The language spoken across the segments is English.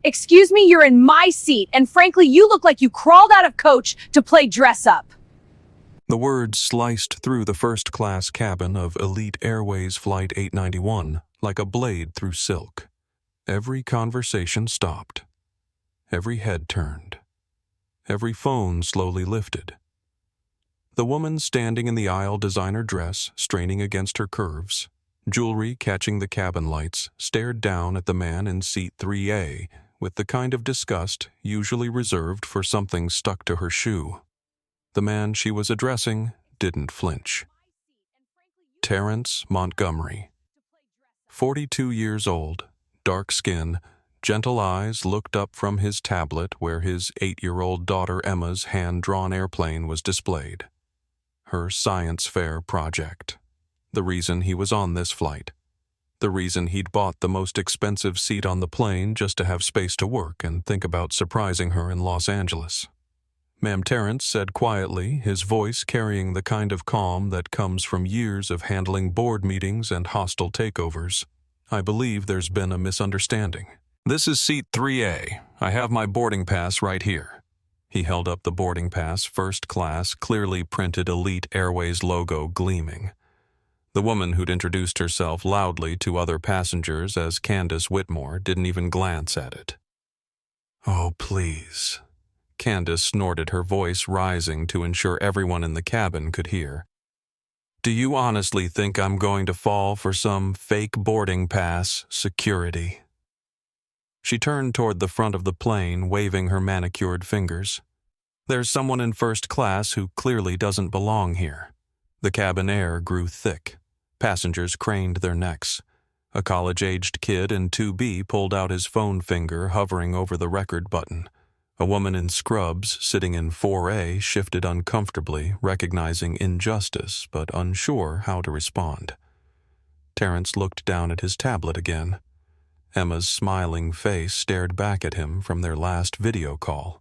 Excuse me, you're in my seat, and frankly, you look like you crawled out of coach to play dress up. The words sliced through the first-class cabin of Elite Airways Flight 891 like a blade through silk. Every conversation stopped. Every head turned. Every phone slowly lifted. The woman standing in the aisle designer dress, straining against her curves, jewelry catching the cabin lights, stared down at the man in seat 3A with the kind of disgust usually reserved for something stuck to her shoe. The man she was addressing didn't flinch. Terrence Montgomery. 42 years old, dark skin, gentle eyes looked up from his tablet where his 8-year-old daughter Emma's hand-drawn airplane was displayed. Her science fair project. The reason he was on this flight. The reason he'd bought the most expensive seat on the plane just to have space to work and think about surprising her in Los Angeles. Ma'am, Terrence said quietly, his voice carrying the kind of calm that comes from years of handling board meetings and hostile takeovers. I believe there's been a misunderstanding. This is seat 3A. I have my boarding pass right here. He held up the boarding pass, first class, clearly printed Elite Airways logo gleaming. The woman who'd introduced herself loudly to other passengers as Candace Whitmore didn't even glance at it. "Oh, please." Candace snorted, her voice rising to ensure everyone in the cabin could hear. "Do you honestly think I'm going to fall for some fake boarding pass security?" She turned toward the front of the plane, waving her manicured fingers. "There's someone in first class who clearly doesn't belong here." The cabin air grew thick. Passengers craned their necks. A college-aged kid in 2B pulled out his phone finger, hovering over the record button. A woman in scrubs, sitting in 4A, shifted uncomfortably, recognizing injustice but unsure how to respond. Terrence looked down at his tablet again. Emma's smiling face stared back at him from their last video call.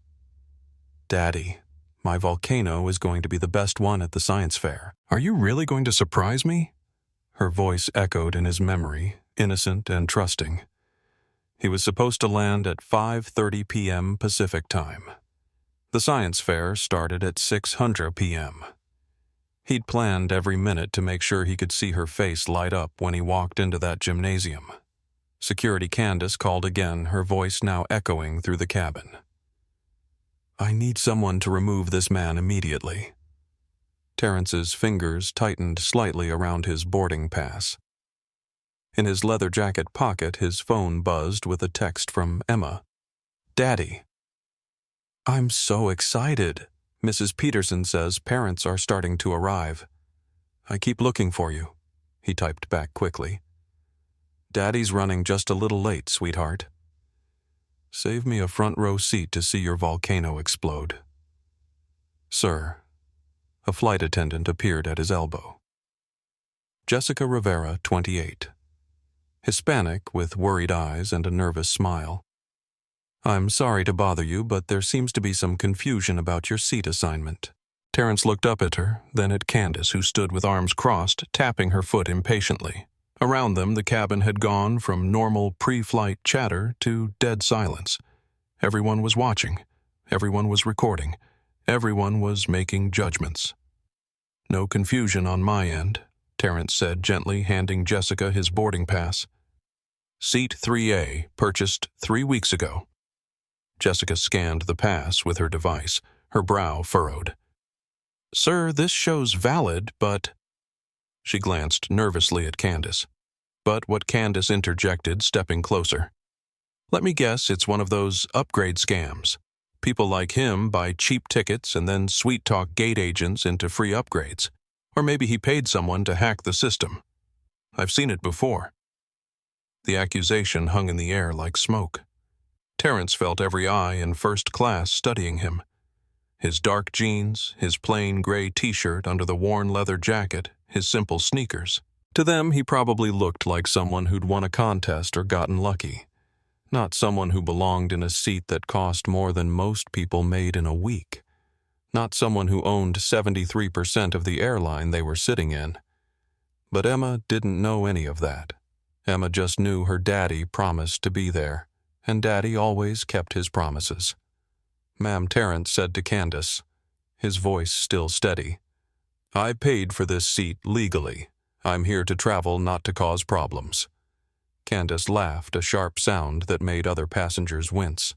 "Daddy, my volcano is going to be the best one at the science fair. Are you really going to surprise me?" Her voice echoed in his memory, innocent and trusting. He was supposed to land at 5:30 p.m. Pacific time. The science fair started at 6:00 p.m. He'd planned every minute to make sure he could see her face light up when he walked into that gymnasium. Security Candace called again, her voice now echoing through the cabin. "I need someone to remove this man immediately." Terrence's fingers tightened slightly around his boarding pass. In his leather jacket pocket, his phone buzzed with a text from Emma. "Daddy." "I'm so excited. Mrs. Peterson says parents are starting to arrive. I keep looking for you," he typed back quickly. "Daddy's running just a little late, sweetheart. Save me a front row seat to see your volcano explode." "Sir." A flight attendant appeared at his elbow. Jessica Rivera, 28. Hispanic with worried eyes and a nervous smile. "I'm sorry to bother you, but there seems to be some confusion about your seat assignment." Terrence looked up at her, then at Candace, who stood with arms crossed, tapping her foot impatiently. Around them, the cabin had gone from normal pre-flight chatter to dead silence. Everyone was watching. Everyone was recording. Everyone was making judgments. "No confusion on my end," Terrence said gently, handing Jessica his boarding pass. "Seat 3A, purchased 3 weeks ago." Jessica scanned the pass with her device, her brow furrowed. "Sir, this shows valid, but—" She glanced nervously at Candace. But what Candace interjected, stepping closer. "Let me guess it's one of those upgrade scams. People like him buy cheap tickets and then sweet-talk gate agents into free upgrades. Or maybe he paid someone to hack the system. I've seen it before." The accusation hung in the air like smoke. Terrence felt every eye in first class studying him. His dark jeans, his plain gray t-shirt under the worn leather jacket, his simple sneakers. To them, he probably looked like someone who'd won a contest or gotten lucky. Not someone who belonged in a seat that cost more than most people made in a week. Not someone who owned 73% of the airline they were sitting in. But Emma didn't know any of that. Emma just knew her daddy promised to be there, and Daddy always kept his promises. Ma'am Terrence said to Candace, his voice still steady, "I paid for this seat legally. I'm here to travel, not to cause problems." Candace laughed, a sharp sound that made other passengers wince.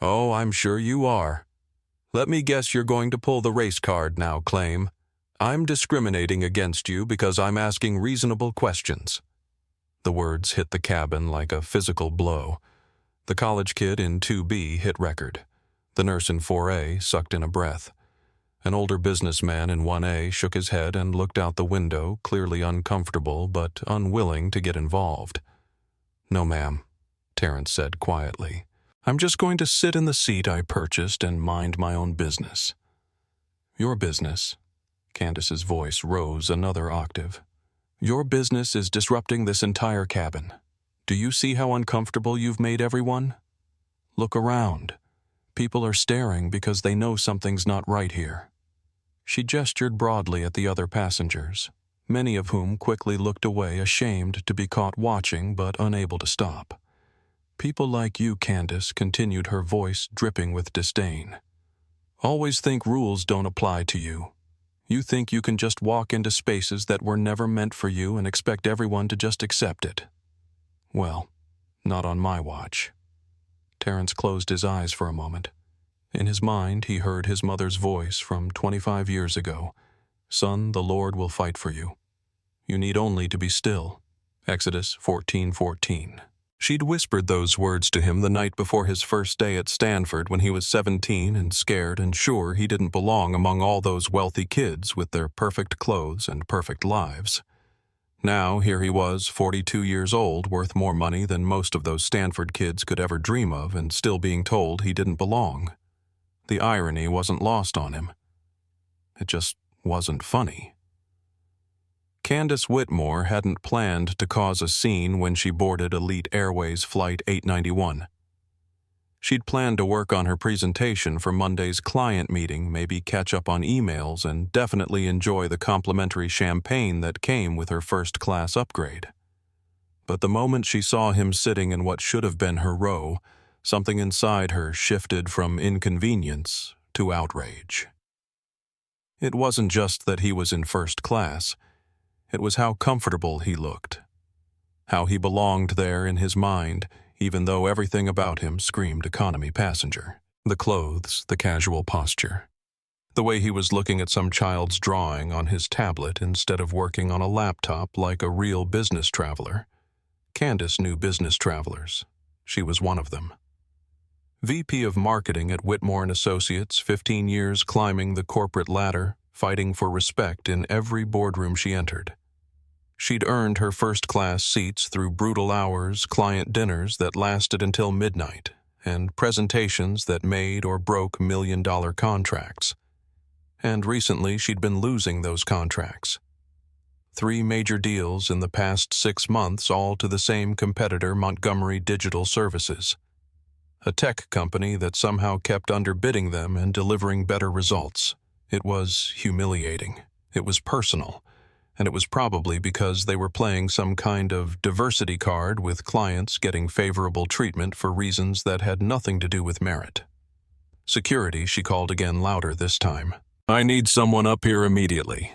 "Oh, I'm sure you are. Let me guess you're going to pull the race card now, Claim. I'm discriminating against you because I'm asking reasonable questions." The words hit the cabin like a physical blow. The college kid in 2B hit record. The nurse in 4A sucked in a breath. An older businessman in 1A shook his head and looked out the window, clearly uncomfortable but unwilling to get involved. "No, ma'am," Terrence said quietly. "I'm just going to sit in the seat I purchased and mind my own business." "Your business?" Candace's voice rose another octave. "Your business is disrupting this entire cabin. Do you see how uncomfortable you've made everyone? Look around. People are staring because they know something's not right here." She gestured broadly at the other passengers, many of whom quickly looked away, ashamed to be caught watching but unable to stop. "People like you, Candace," continued her voice dripping with disdain, "always think rules don't apply to you. You think you can just walk into spaces that were never meant for you and expect everyone to just accept it. Well, not on my watch." Terrence closed his eyes for a moment. In his mind, he heard his mother's voice from 25 years ago. "Son, the Lord will fight for you. You need only to be still." Exodus 14:14. She'd whispered those words to him the night before his first day at Stanford when he was 17 and scared and sure he didn't belong among all those wealthy kids with their perfect clothes and perfect lives. Now here he was, 42 years old, worth more money than most of those Stanford kids could ever dream of, and still being told he didn't belong. The irony wasn't lost on him. It just wasn't funny. Candace Whitmore hadn't planned to cause a scene when she boarded Elite Airways Flight 891. She'd planned to work on her presentation for Monday's client meeting, maybe catch up on emails, and definitely enjoy the complimentary champagne that came with her first-class upgrade. But the moment she saw him sitting in what should have been her row, something inside her shifted from inconvenience to outrage. It wasn't just that he was in first class. It was how comfortable he looked. How he belonged there in his mind, even though everything about him screamed economy passenger. The clothes, the casual posture. The way he was looking at some child's drawing on his tablet instead of working on a laptop like a real business traveler. Candace knew business travelers. She was one of them. VP of Marketing at Whitmore & Associates, 15 years climbing the corporate ladder, fighting for respect in every boardroom she entered. She'd earned her first-class seats through brutal hours, client dinners that lasted until midnight, and presentations that made or broke million-dollar contracts. And recently she'd been losing those contracts. 3 major deals in the past 6 months, all to the same competitor, Montgomery Digital Services, a tech company that somehow kept underbidding them and delivering better results. It was humiliating. It was personal. And it was probably because they were playing some kind of diversity card with clients getting favorable treatment for reasons that had nothing to do with merit. Security, she called again louder this time. "I need someone up here immediately."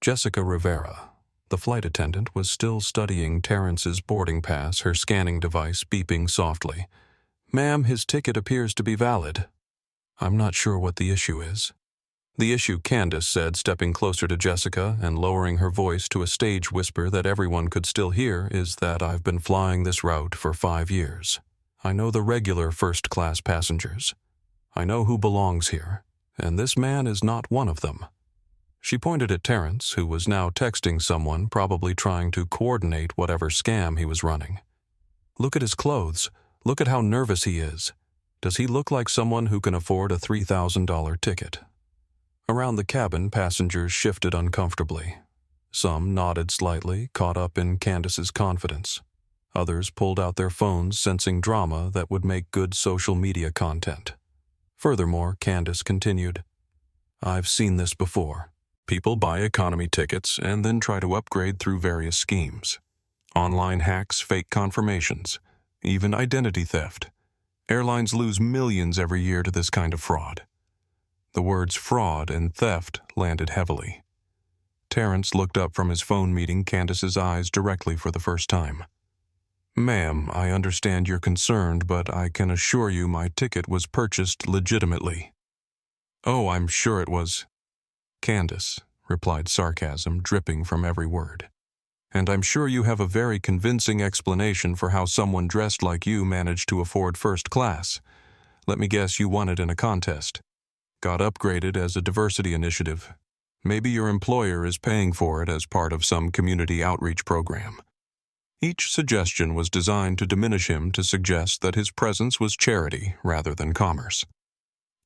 Jessica Rivera, the flight attendant, was still studying Terrence's boarding pass, her scanning device beeping softly. "Ma'am, his ticket appears to be valid." "I'm not sure what the issue is." "The issue," Candace said, stepping closer to Jessica and lowering her voice to a stage whisper that everyone could still hear, "is that I've been flying this route for 5 years. I know the regular first-class passengers. I know who belongs here, and this man is not one of them." She pointed at Terrence, who was now texting someone, probably trying to coordinate whatever scam he was running. "Look at his clothes. Look at how nervous he is. Does he look like someone who can afford a $3,000 ticket?" Around the cabin, passengers shifted uncomfortably. Some nodded slightly, caught up in Candace's confidence. Others pulled out their phones, sensing drama that would make good social media content. Furthermore, Candace continued, "I've seen this before. People buy economy tickets and then try to upgrade through various schemes. Online hacks, fake confirmations. even identity theft. Airlines lose millions every year to this kind of fraud. The words fraud and theft landed heavily. Terrence looked up from his phone, meeting Candace's eyes directly for the first time. "Ma'am, I understand you're concerned, but I can assure you my ticket was purchased legitimately." "Oh, I'm sure it was." Candace replied, sarcasm dripping from every word. "And I'm sure you have a very convincing explanation for how someone dressed like you managed to afford first class. Let me guess, you won it in a contest. Got upgraded as a diversity initiative. Maybe your employer is paying for it as part of some community outreach program." Each suggestion was designed to diminish him, to suggest that his presence was charity rather than commerce.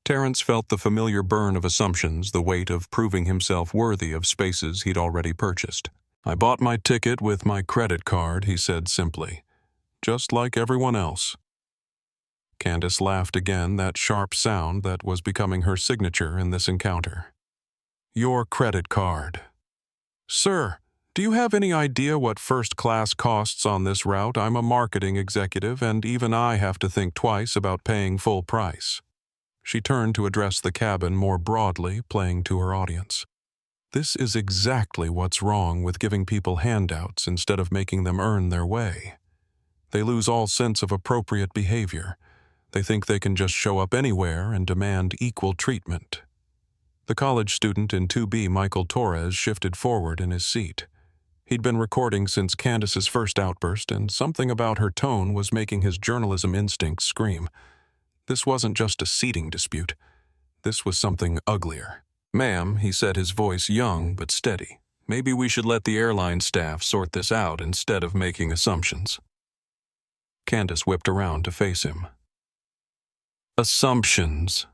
Terrence felt the familiar burn of assumptions, the weight of proving himself worthy of spaces he'd already purchased. "I bought my ticket with my credit card," he said simply. "Just like everyone else." Candace laughed again, that sharp sound that was becoming her signature in this encounter. "Your credit card. Sir, do you have any idea what first class costs on this route? I'm a marketing executive, and even I have to think twice about paying full price." She turned to address the cabin more broadly, playing to her audience. "This is exactly what's wrong with giving people handouts instead of making them earn their way. They lose all sense of appropriate behavior. They think they can just show up anywhere and demand equal treatment." The college student in 2B, Michael Torres, shifted forward in his seat. He'd been recording since Candace's first outburst, and something about her tone was making his journalism instincts scream. This wasn't just a seating dispute. This was something uglier. "Ma'am," he said, his voice young but steady, "maybe we should let the airline staff sort this out instead of making assumptions." Candace whipped around to face him. "Assumptions.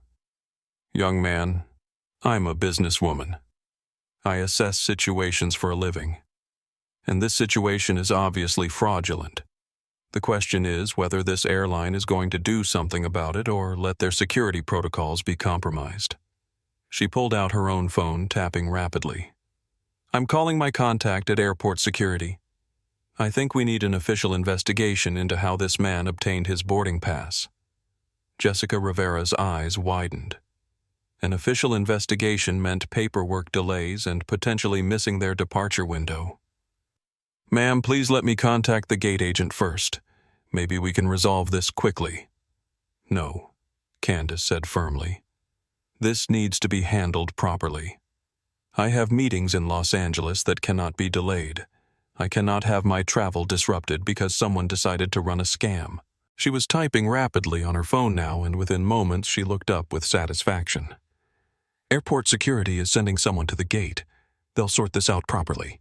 Young man, I'm a businesswoman. I assess situations for a living. And this situation is obviously fraudulent. The question is whether this airline is going to do something about it or let their security protocols be compromised." She pulled out her own phone, tapping rapidly. "I'm calling my contact at airport security. I think we need an official investigation into how this man obtained his boarding pass." Jessica Rivera's eyes widened. An official investigation meant paperwork delays and potentially missing their departure window. "Ma'am, please let me contact the gate agent first. Maybe we can resolve this quickly." "No," Candace said firmly. "This needs to be handled properly. I have meetings in Los Angeles that cannot be delayed. I cannot have my travel disrupted because someone decided to run a scam." She was typing rapidly on her phone now, and within moments she looked up with satisfaction. "Airport security is sending someone to the gate. They'll sort this out properly."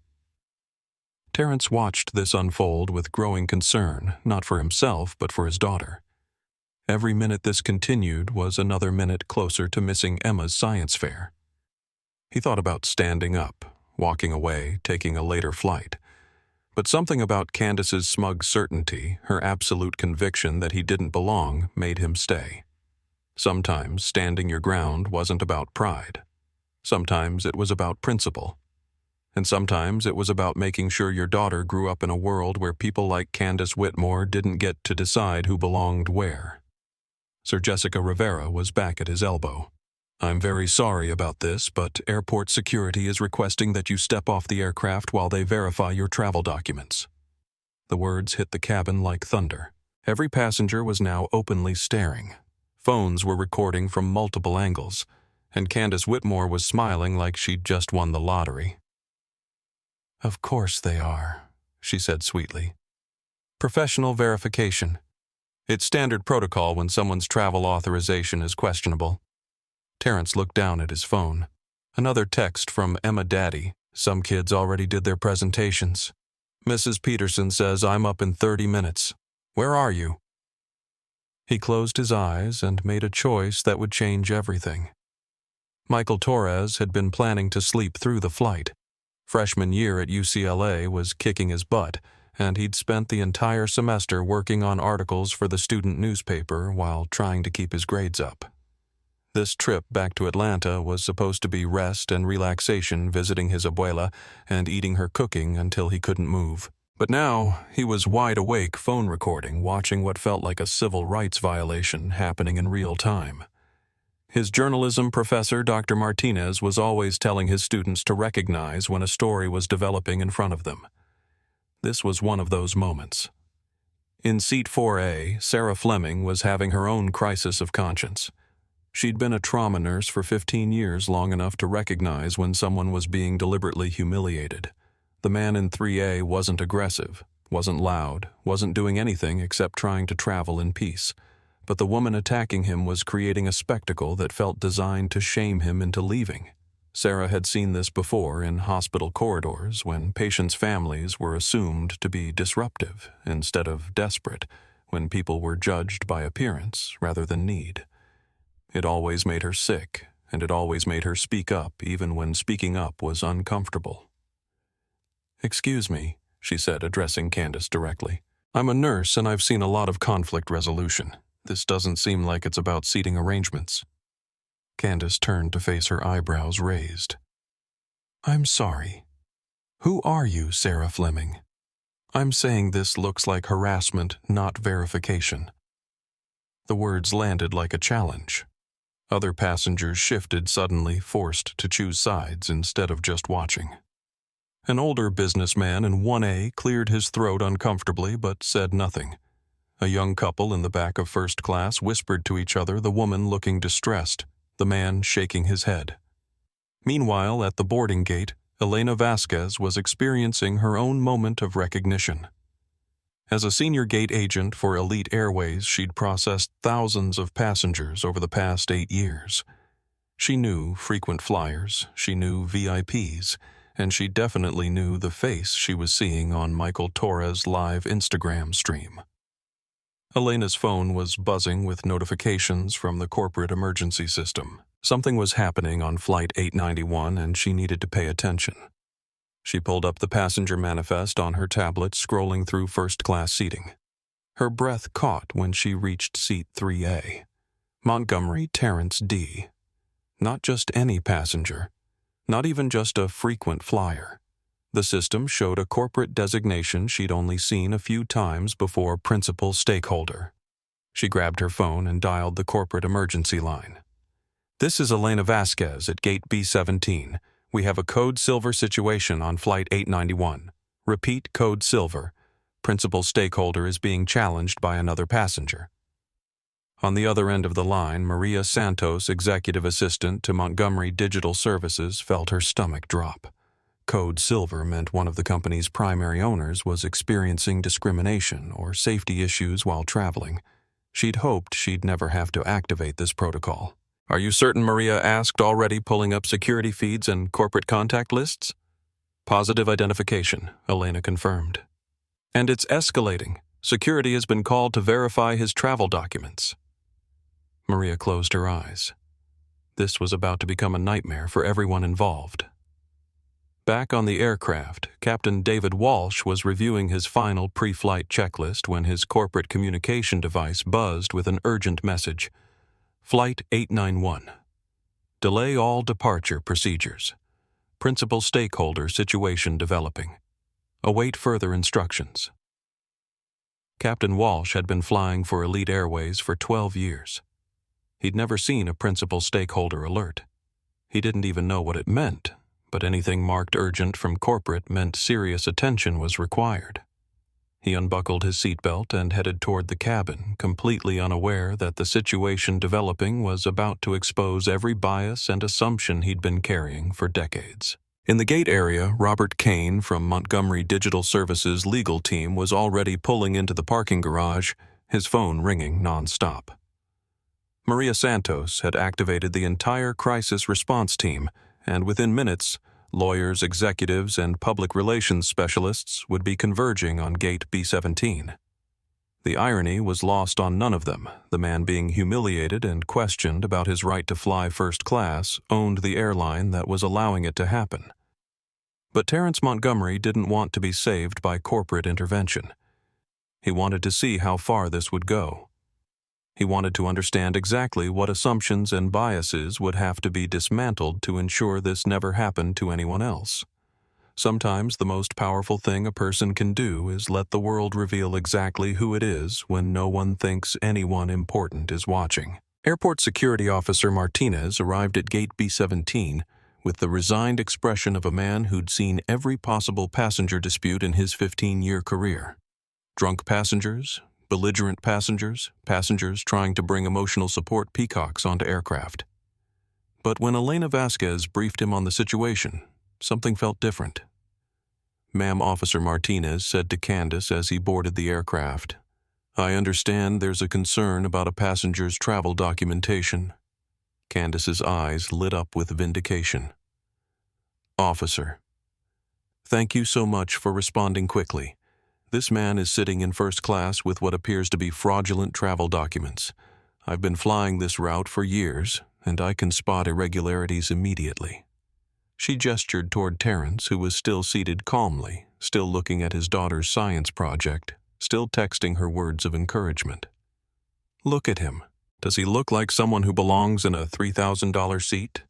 Terrence watched this unfold with growing concern, not for himself but for his daughter. Every minute this continued was another minute closer to missing Emma's science fair. He thought about standing up, walking away, taking a later flight. But something about Candace's smug certainty, her absolute conviction that he didn't belong, made him stay. Sometimes standing your ground wasn't about pride. Sometimes it was about principle. And sometimes it was about making sure your daughter grew up in a world where people like Candace Whitmore didn't get to decide who belonged where. Sir Jessica Rivera was back at his elbow. "I'm very sorry about this, but airport security is requesting that you step off the aircraft while they verify your travel documents." The words hit the cabin like thunder. Every passenger was now openly staring. Phones were recording from multiple angles, and Candace Whitmore was smiling like she'd just won the lottery. "Of course they are," she said sweetly. "Professional verification. It's standard protocol when someone's travel authorization is questionable." Terrence looked down at his phone. Another text from Emma Daddy. "Some kids already did their presentations. Mrs. Peterson says I'm up in 30 minutes. Where are you?" He closed his eyes and made a choice that would change everything. Michael Torres had been planning to sleep through the flight. Freshman year at UCLA was kicking his butt, and he'd spent the entire semester working on articles for the student newspaper while trying to keep his grades up. This trip back to Atlanta was supposed to be rest and relaxation, visiting his abuela and eating her cooking until he couldn't move. But now, he was wide awake phone recording, watching what felt like a civil rights violation happening in real time. His journalism professor, Dr. Martinez, was always telling his students to recognize when a story was developing in front of them. This was one of those moments. In Seat 4A, Sarah Fleming was having her own crisis of conscience. She'd been a trauma nurse for 15 years, long enough to recognize when someone was being deliberately humiliated. The man in 3A wasn't aggressive, wasn't loud, wasn't doing anything except trying to travel in peace. But the woman attacking him was creating a spectacle that felt designed to shame him into leaving. Sarah had seen this before in hospital corridors when patients' families were assumed to be disruptive instead of desperate, when people were judged by appearance rather than need. It always made her sick, and it always made her speak up even when speaking up was uncomfortable. "Excuse me," she said, addressing Candace directly. "I'm a nurse and I've seen a lot of conflict resolution. This doesn't seem like it's about seating arrangements." Candace turned to face her eyebrows raised. "I'm sorry. Who are you, Sarah Fleming? I'm saying this looks like harassment, not verification." The words landed like a challenge. Other passengers shifted suddenly, forced to choose sides instead of just watching. An older businessman in 1A cleared his throat uncomfortably but said nothing. A young couple in the back of first class whispered to each other, the woman looking distressed, the man shaking his head. Meanwhile, at the boarding gate, Elena Vasquez was experiencing her own moment of recognition. As a senior gate agent for Elite Airways, she'd processed thousands of passengers over the past 8 years. She knew frequent flyers, she knew VIPs, and she definitely knew the face she was seeing on Michael Torres' live Instagram stream. Elena's phone was buzzing with notifications from the corporate emergency system. Something was happening on Flight 891 and she needed to pay attention. She pulled up the passenger manifest on her tablet, scrolling through first-class seating. Her breath caught when she reached Seat 3A. Montgomery Terrence D. Not just any passenger, not even just a frequent flyer. The system showed a corporate designation she'd only seen a few times before principal stakeholder. She grabbed her phone and dialed the corporate emergency line. "This is Elena Vasquez at Gate B17. We have a Code Silver situation on Flight 891. Repeat, Code Silver. Principal stakeholder is being challenged by another passenger." On the other end of the line, Maria Santos, executive assistant to Montgomery Digital Services, felt her stomach drop. Code Silver meant one of the company's primary owners was experiencing discrimination or safety issues while traveling. She'd hoped she'd never have to activate this protocol. "Are you certain?" Maria asked, already pulling up security feeds and corporate contact lists. "Positive identification," Elena confirmed. "And it's escalating. Security has been called to verify his travel documents." Maria closed her eyes. This was about to become a nightmare for everyone involved. Back on the aircraft, Captain David Walsh was reviewing his final pre-flight checklist when his corporate communication device buzzed with an urgent message. "Flight 891. Delay all departure procedures. Principal stakeholder situation developing. Await further instructions." Captain Walsh had been flying for Elite Airways for 12 years. He'd never seen a principal stakeholder alert. He didn't even know what it meant, but anything marked urgent from corporate meant serious attention was required. He unbuckled his seatbelt and headed toward the cabin, completely unaware that the situation developing was about to expose every bias and assumption he'd been carrying for decades. In the gate area, Robert Kane from Montgomery Digital Services' legal team was already pulling into the parking garage, his phone ringing nonstop. Maria Santos had activated the entire crisis response team, and within minutes, lawyers, executives, and public relations specialists would be converging on Gate B17. The irony was lost on none of them. The man being humiliated and questioned about his right to fly first class owned the airline that was allowing it to happen. But Terrence Montgomery didn't want to be saved by corporate intervention. He wanted to see how far this would go. He wanted to understand exactly what assumptions and biases would have to be dismantled to ensure this never happened to anyone else. Sometimes the most powerful thing a person can do is let the world reveal exactly who it is when no one thinks anyone important is watching. Airport security officer Martinez arrived at gate B-17 with the resigned expression of a man who'd seen every possible passenger dispute in his 15-year career. Drunk passengers, belligerent passengers, passengers trying to bring emotional support peacocks onto aircraft. But when Elena Vasquez briefed him on the situation, something felt different. "Ma'am, Officer Martinez said to Candace as he boarded the aircraft, I understand there's a concern about a passenger's travel documentation." Candace's eyes lit up with vindication. "Officer, thank you so much for responding quickly. This man is sitting in first class with what appears to be fraudulent travel documents. I've been flying this route for years, and I can spot irregularities immediately." She gestured toward Terrence, who was still seated calmly, still looking at his daughter's science project, still texting her words of encouragement. "Look at him. Does he look like someone who belongs in a $3,000 seat?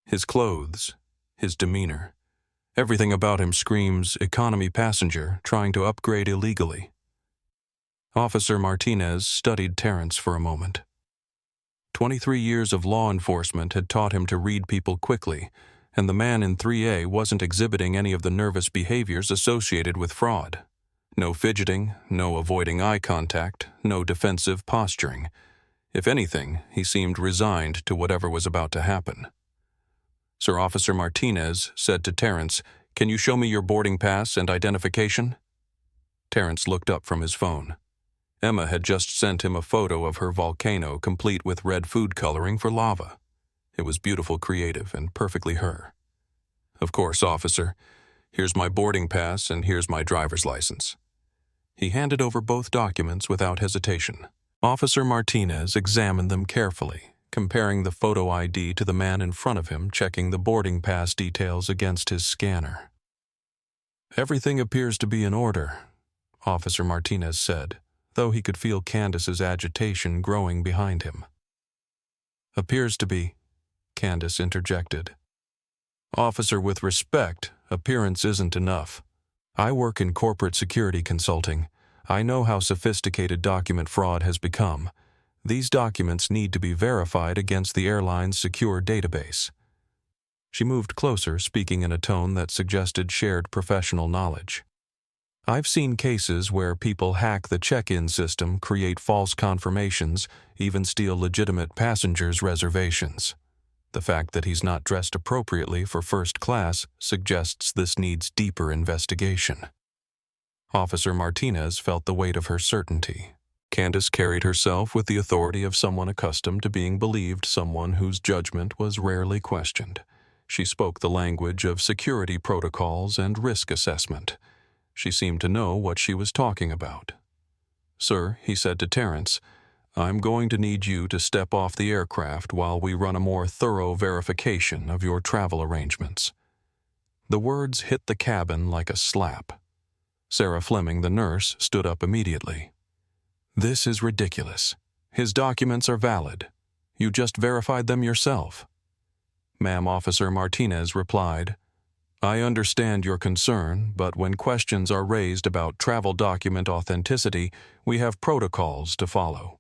His clothes, his demeanor, everything about him screams economy passenger trying to upgrade illegally." Officer Martinez studied Terrence for a moment. 23 years of law enforcement had taught him to read people quickly, and the man in 3A wasn't exhibiting any of the nervous behaviors associated with fraud. No fidgeting, no avoiding eye contact, no defensive posturing. If anything, he seemed resigned to whatever was about to happen. Sir Officer Martinez said to Terrence, "Can you show me your boarding pass and identification?" Terrence looked up from his phone. Emma had just sent him a photo of her volcano complete with red food coloring for lava. It was beautiful, creative, and perfectly her. "Of course, officer. Here's my boarding pass and here's my driver's license." He handed over both documents without hesitation. Officer Martinez examined them carefully, comparing the photo ID to the man in front of him, checking the boarding pass details against his scanner. "Everything appears to be in order," Officer Martinez said, though he could feel Candace's agitation growing behind him. "Appears to be," Candace interjected. "Officer, with respect, appearance isn't enough. I work in corporate security consulting. I know how sophisticated document fraud has become. These documents need to be verified against the airline's secure database." She moved closer, speaking in a tone that suggested shared professional knowledge. "I've seen cases where people hack the check-in system, create false confirmations, even steal legitimate passengers' reservations. The fact that he's not dressed appropriately for first class suggests this needs deeper investigation." Officer Martinez felt the weight of her certainty. Candace carried herself with the authority of someone accustomed to being believed, someone whose judgment was rarely questioned. She spoke the language of security protocols and risk assessment. She seemed to know what she was talking about. "Sir," he said to Terrence, "I'm going to need you to step off the aircraft while we run a more thorough verification of your travel arrangements." The words hit the cabin like a slap. Sarah Fleming, the nurse, stood up immediately. "This is ridiculous. His documents are valid. You just verified them yourself." "Ma'am," Officer Martinez replied, "I understand your concern, but when questions are raised about travel document authenticity, we have protocols to follow."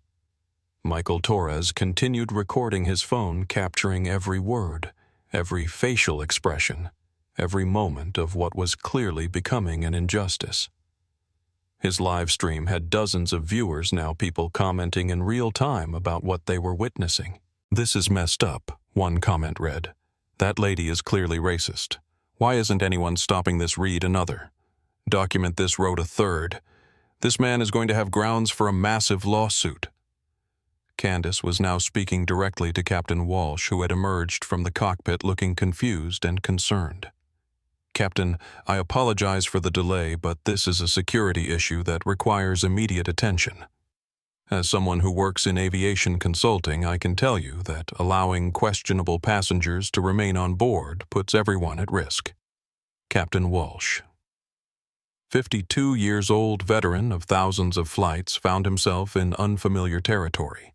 Michael Torres continued recording his phone, capturing every word, every facial expression, every moment of what was clearly becoming an injustice. His live stream had dozens of viewers now, people commenting in real time about what they were witnessing. "This is messed up," one comment read. "That lady is clearly racist. Why isn't anyone stopping this?" read another. "Document this," wrote a third. "This man is going to have grounds for a massive lawsuit." Candace was now speaking directly to Captain Walsh, who had emerged from the cockpit looking confused and concerned. "Captain, I apologize for the delay, but this is a security issue that requires immediate attention. As someone who works in aviation consulting, I can tell you that allowing questionable passengers to remain on board puts everyone at risk." Captain Walsh. 52-years-old veteran of thousands of flights, found himself in unfamiliar territory.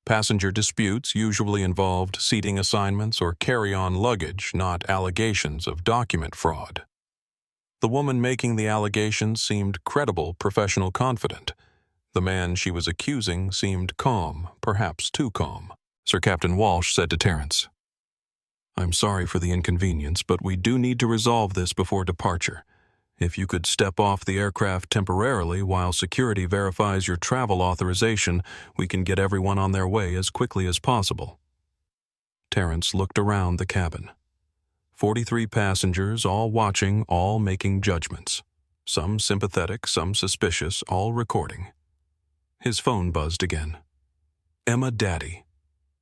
Passenger disputes usually involved seating assignments or carry-on luggage, not allegations of document fraud. The woman making the allegations seemed credible, professional, confident. The man she was accusing seemed calm, perhaps too calm. Sir Captain Walsh said to Terence, "I'm sorry for the inconvenience, but we do need to resolve this before departure. If you could step off the aircraft temporarily while security verifies your travel authorization, we can get everyone on their way as quickly as possible." Terence looked around the cabin. 43 passengers, all watching, all making judgments. Some sympathetic, some suspicious, all recording. His phone buzzed again. "Emma, Daddy.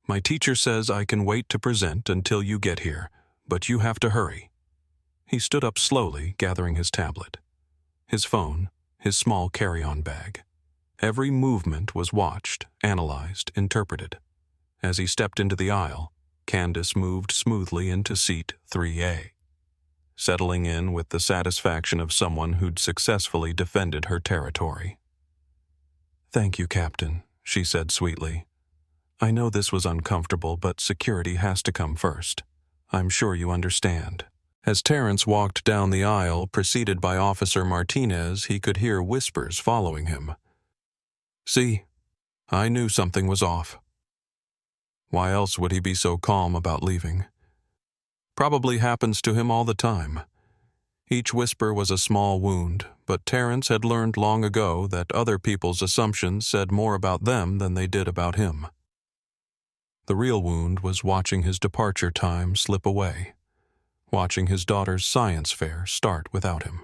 My teacher says I can wait to present until you get here, but you have to hurry." He stood up slowly, gathering his tablet. His phone, his small carry-on bag. Every movement was watched, analyzed, interpreted. As he stepped into the aisle, Candace moved smoothly into seat 3A, settling in with the satisfaction of someone who'd successfully defended her territory. "Thank you, Captain," she said sweetly. "I know this was uncomfortable, but security has to come first. I'm sure you understand." As Terence walked down the aisle, preceded by Officer Martinez, he could hear whispers following him. "See, I knew something was off." Why else would he be so calm about leaving? Probably happens to him all the time. Each whisper was a small wound, but Terence had learned long ago that other people's assumptions said more about them than they did about him. The real wound was watching his departure time slip away, watching his daughter's science fair start without him.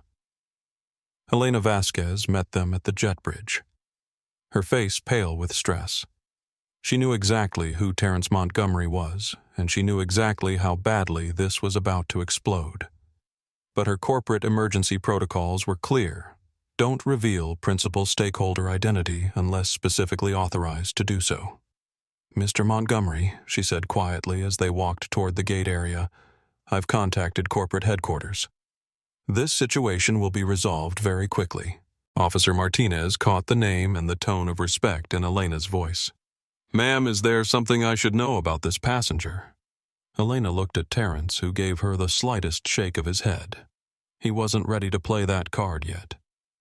Elena Vasquez met them at the jet bridge, her face pale with stress. She knew exactly who Terence Montgomery was, and she knew exactly how badly this was about to explode. But her corporate emergency protocols were clear. Don't reveal principal stakeholder identity unless specifically authorized to do so. "Mr. Montgomery," she said quietly as they walked toward the gate area, "I've contacted corporate headquarters. This situation will be resolved very quickly." Officer Martinez caught the name and the tone of respect in Elena's voice. "Ma'am, is there something I should know about this passenger?" Elena looked at Terence, who gave her the slightest shake of his head. He wasn't ready to play that card yet.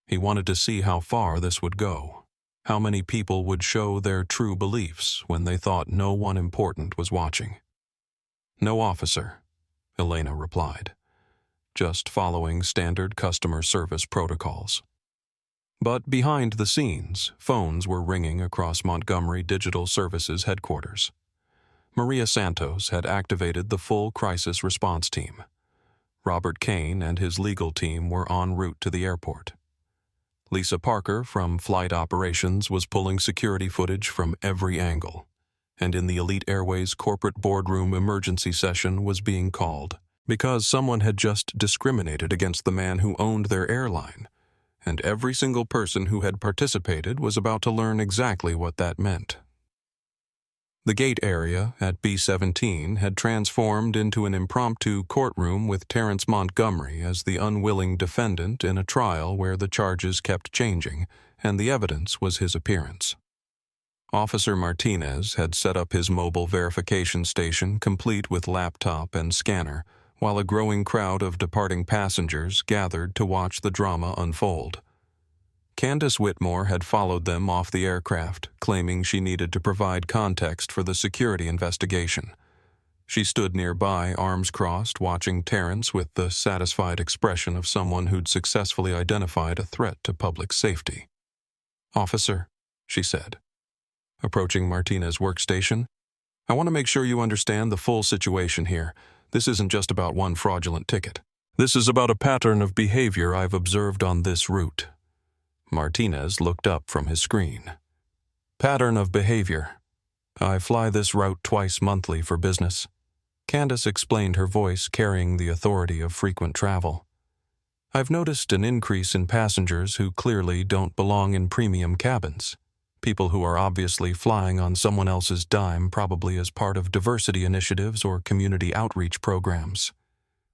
He wanted to see how far this would go. How many people would show their true beliefs when they thought no one important was watching. "No, officer," Elena replied, "just following standard customer service protocols." But behind the scenes, phones were ringing across Montgomery Digital Services headquarters. Maria Santos had activated the full crisis response team. Robert Kane and his legal team were en route to the airport. Lisa Parker from Flight Operations was pulling security footage from every angle, and in the Elite Airways corporate boardroom emergency session was being called because someone had just discriminated against the man who owned their airline, and every single person who had participated was about to learn exactly what that meant. The gate area at B-17 had transformed into an impromptu courtroom with Terence Montgomery as the unwilling defendant in a trial where the charges kept changing, and the evidence was his appearance. Officer Martinez had set up his mobile verification station complete with laptop and scanner, while a growing crowd of departing passengers gathered to watch the drama unfold. Candace Whitmore had followed them off the aircraft, claiming she needed to provide context for the security investigation. She stood nearby, arms crossed, watching Terence with the satisfied expression of someone who'd successfully identified a threat to public safety. "Officer," she said, approaching Martinez's workstation, "I want to make sure you understand the full situation here. This isn't just about one fraudulent ticket. This is about a pattern of behavior I've observed on this route." Martinez looked up from his screen. "Pattern of behavior. I fly this route twice monthly for business." Candace explained, her voice carrying the authority of frequent travel. "I've noticed an increase in passengers who clearly don't belong in premium cabins. People who are obviously flying on someone else's dime, probably as part of diversity initiatives or community outreach programs."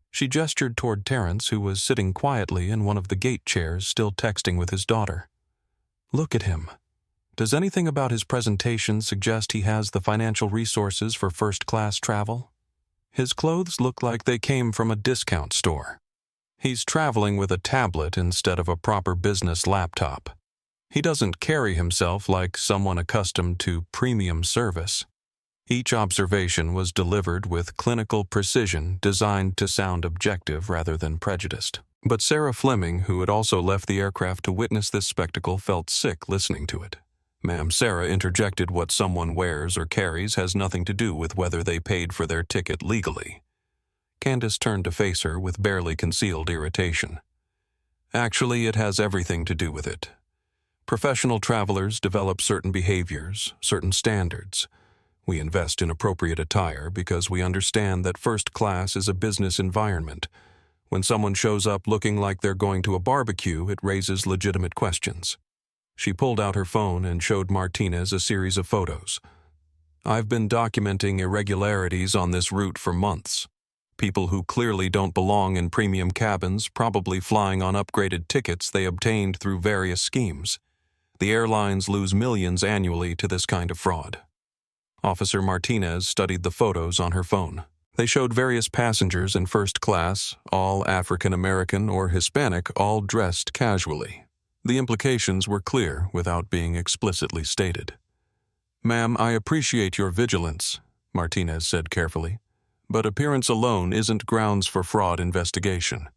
She gestured toward Terence, who was sitting quietly in one of the gate chairs, still texting with his daughter. "Look at him. Does anything about his presentation suggest he has the financial resources for first-class travel? His clothes look like they came from a discount store. He's traveling with a tablet instead of a proper business laptop. He doesn't carry himself like someone accustomed to premium service. Each observation was delivered with clinical precision designed to sound objective rather than prejudiced. But Sarah Fleming, who had also left the aircraft to witness this spectacle, felt sick listening to it. "Ma'am," Sarah interjected, "what someone wears or carries has nothing to do with whether they paid for their ticket legally." Candace turned to face her with barely concealed irritation. "Actually, it has everything to do with it. Professional travelers develop certain behaviors, certain standards. We invest in appropriate attire because we understand that first class is a business environment. When someone shows up looking like they're going to a barbecue, it raises legitimate questions." She pulled out her phone and showed Martinez a series of photos. "I've been documenting irregularities on this route for months. People who clearly don't belong in premium cabins, probably flying on upgraded tickets they obtained through various schemes. The airlines lose millions annually to this kind of fraud." Officer Martinez studied the photos on her phone. They showed various passengers in first class, all African American or Hispanic, all dressed casually. The implications were clear without being explicitly stated. "Ma'am, I appreciate your vigilance," Martinez said carefully. "But appearance alone isn't grounds for fraud investigation."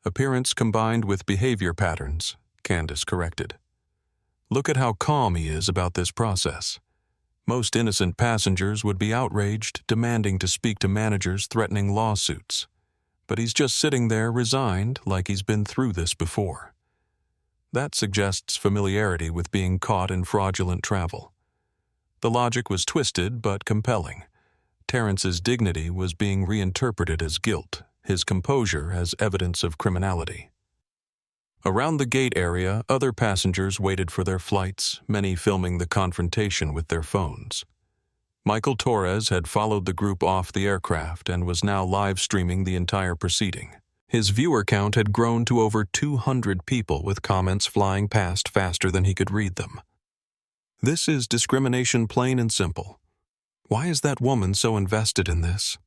"Appearance combined with behavior patterns," Candace corrected. "Look at how calm he is about this process. Most innocent passengers would be outraged, demanding to speak to managers, threatening lawsuits. But he's just sitting there resigned, like he's been through this before. That suggests familiarity with being caught in fraudulent travel." The logic was twisted but compelling. Terrence's dignity was being reinterpreted as guilt, his composure as evidence of criminality. Around the gate area, other passengers waited for their flights, many filming the confrontation with their phones. Michael Torres had followed the group off the aircraft and was now live streaming the entire proceeding. His viewer count had grown to over 200 people, with comments flying past faster than he could read them. "This is discrimination, plain and simple. Why is that woman so invested in this?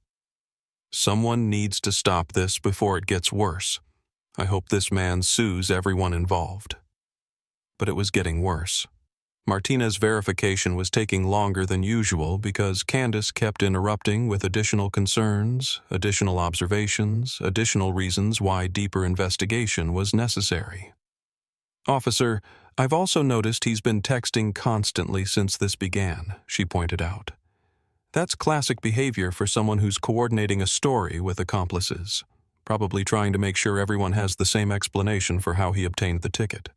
Someone needs to stop this before it gets worse. I hope this man sues everyone involved." But it was getting worse. Martinez's verification was taking longer than usual because Candace kept interrupting with additional concerns, additional observations, additional reasons why deeper investigation was necessary. "Officer, I've also noticed he's been texting constantly since this began," she pointed out. "That's classic behavior for someone who's coordinating a story with accomplices, probably trying to make sure everyone has the same explanation for how he obtained the ticket."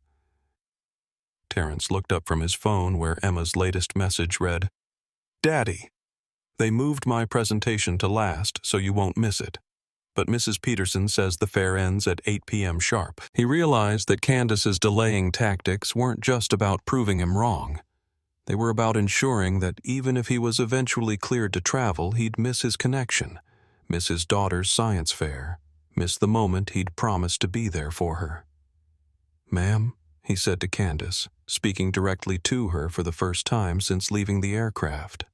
Terrence looked up from his phone where Emma's latest message read, "Daddy, they moved my presentation to last so you won't miss it. But Mrs. Peterson says the fair ends at 8 p.m. sharp." He realized that Candace's delaying tactics weren't just about proving him wrong. They were about ensuring that even if he was eventually cleared to travel, he'd miss his connection, miss his daughter's science fair, miss the moment he'd promised to be there for her. "Ma'am," he said to Candace, speaking directly to her for the first time since leaving the aircraft.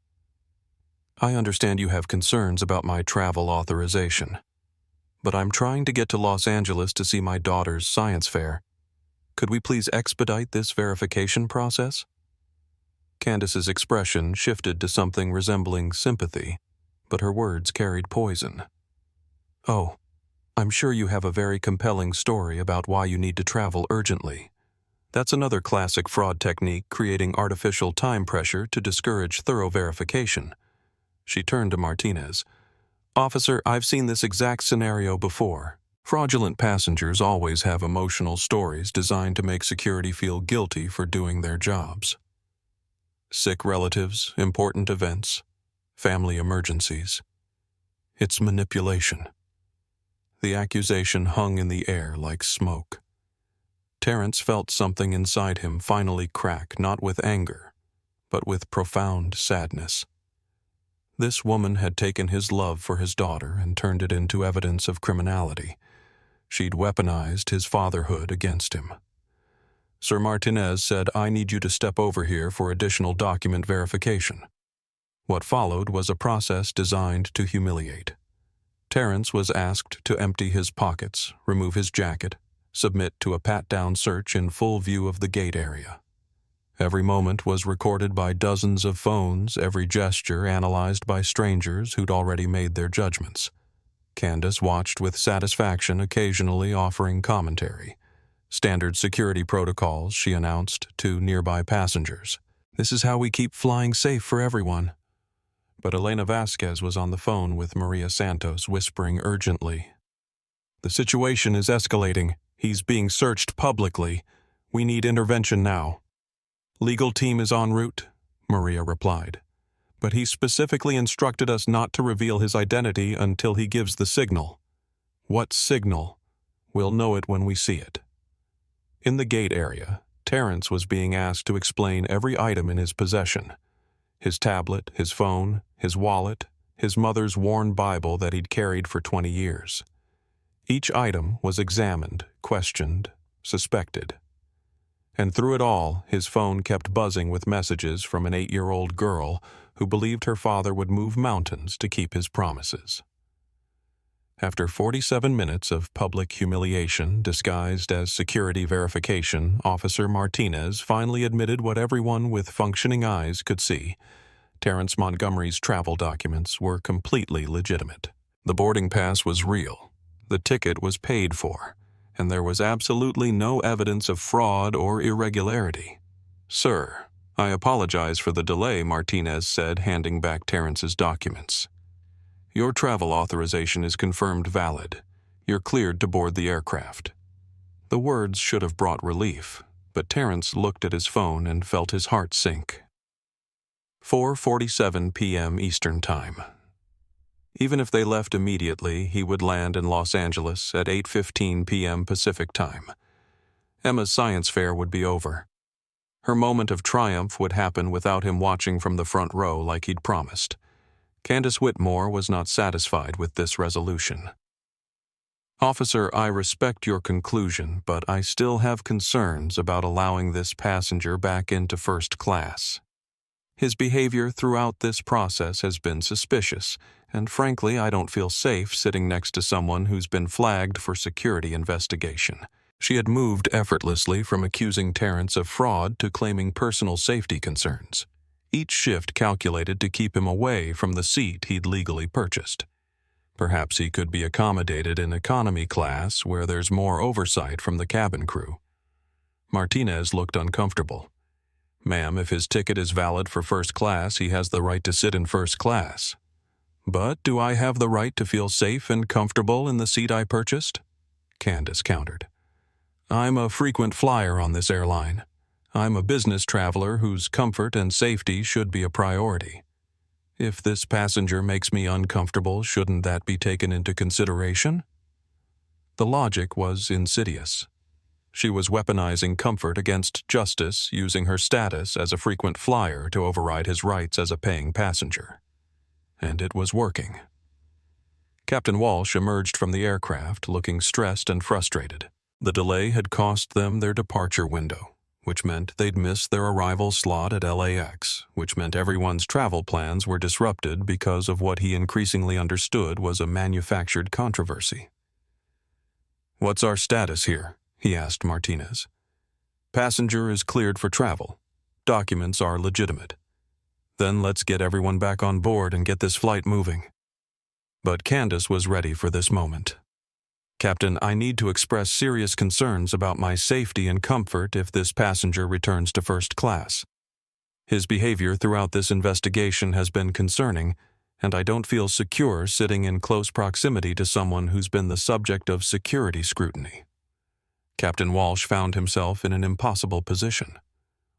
"I understand you have concerns about my travel authorization, but I'm trying to get to Los Angeles to see my daughter's science fair. Could we please expedite this verification process?" Candace's expression shifted to something resembling sympathy, but her words carried poison. "Oh, I'm sure you have a very compelling story about why you need to travel urgently. That's another classic fraud technique, creating artificial time pressure to discourage thorough verification." She turned to Martinez. "Officer, I've seen this exact scenario before. Fraudulent passengers always have emotional stories designed to make security feel guilty for doing their jobs. Sick relatives, important events, family emergencies. It's manipulation." The accusation hung in the air like smoke. Terrence felt something inside him finally crack, not with anger, but with profound sadness. This woman had taken his love for his daughter and turned it into evidence of criminality. She'd weaponized his fatherhood against him. Sir Martinez said, "I need you to step over here for additional document verification." What followed was a process designed to humiliate. Terrence was asked to empty his pockets, remove his jacket, submit to a pat-down search in full view of the gate area. Every moment was recorded by dozens of phones, every gesture analyzed by strangers who'd already made their judgments. Candace watched with satisfaction, occasionally offering commentary. Standard security protocols, she announced to nearby passengers. "This is how we keep flying safe for everyone." But Elena Vasquez was on the phone with Maria Santos, whispering urgently. "The situation is escalating. He's being searched publicly. We need intervention now." "Legal team is en route," Maria replied. "But he specifically instructed us not to reveal his identity until he gives the signal." "What signal?" "We'll know it when we see it." In the gate area, Terrence was being asked to explain every item in his possession. His tablet, his phone, his wallet, his mother's worn Bible that he'd carried for 20 years. Each item was examined, questioned, suspected. And through it all, his phone kept buzzing with messages from an 8-year-old girl who believed her father would move mountains to keep his promises. After 47 minutes of public humiliation disguised as security verification, Officer Martinez finally admitted what everyone with functioning eyes could see. Terrence Montgomery's travel documents were completely legitimate. The boarding pass was real. The ticket was paid for, and there was absolutely no evidence of fraud or irregularity. "Sir, I apologize for the delay," Martinez said, handing back Terrence's documents. "Your travel authorization is confirmed valid. You're cleared to board the aircraft." The words should have brought relief, but Terrence looked at his phone and felt his heart sink. 4:47 p.m. Eastern Time. Even if they left immediately, he would land in Los Angeles at 8:15 p.m. Pacific Time. Emma's science fair would be over. Her moment of triumph would happen without him watching from the front row like he'd promised. Candace Whitmore was not satisfied with this resolution. "Officer, I respect your conclusion, but I still have concerns about allowing this passenger back into first class. His behavior throughout this process has been suspicious, and frankly, I don't feel safe sitting next to someone who's been flagged for security investigation." She had moved effortlessly from accusing Terrence of fraud to claiming personal safety concerns. Each shift calculated to keep him away from the seat he'd legally purchased. Perhaps he could be accommodated in economy class where there's more oversight from the cabin crew. Martinez looked uncomfortable. "Ma'am, if his ticket is valid for first class, he has the right to sit in first class." "But do I have the right to feel safe and comfortable in the seat I purchased?" Candace countered. "I'm a frequent flyer on this airline. I'm a business traveler whose comfort and safety should be a priority. If this passenger makes me uncomfortable, shouldn't that be taken into consideration?" The logic was insidious. She was weaponizing comfort against justice, using her status as a frequent flyer to override his rights as a paying passenger. And it was working. Captain Walsh emerged from the aircraft, looking stressed and frustrated. The delay had cost them their departure window, which meant they'd missed their arrival slot at LAX, which meant everyone's travel plans were disrupted because of what he increasingly understood was a manufactured controversy. "What's our status here?" he asked Martinez. "Passenger is cleared for travel. Documents are legitimate. Then let's get everyone back on board and get this flight moving." But Candace was ready for this moment. "Captain, I need to express serious concerns about my safety and comfort if this passenger returns to first class. His behavior throughout this investigation has been concerning, and I don't feel secure sitting in close proximity to someone who's been the subject of security scrutiny." Captain Walsh found himself in an impossible position.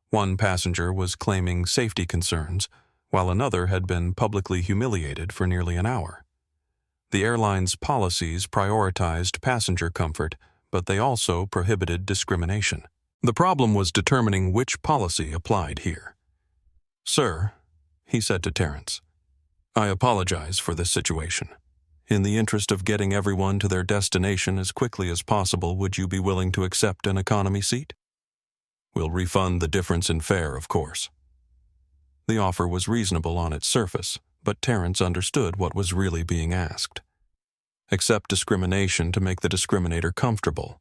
One passenger was claiming safety concerns, while another had been publicly humiliated for nearly an hour. The airline's policies prioritized passenger comfort, but they also prohibited discrimination. The problem was determining which policy applied here. "Sir," he said to Terrence, "I apologize for this situation. In the interest of getting everyone to their destination as quickly as possible, would you be willing to accept an economy seat? We'll refund the difference in fare, of course." The offer was reasonable on its surface, but Terrence understood what was really being asked. Accept discrimination to make the discriminator comfortable.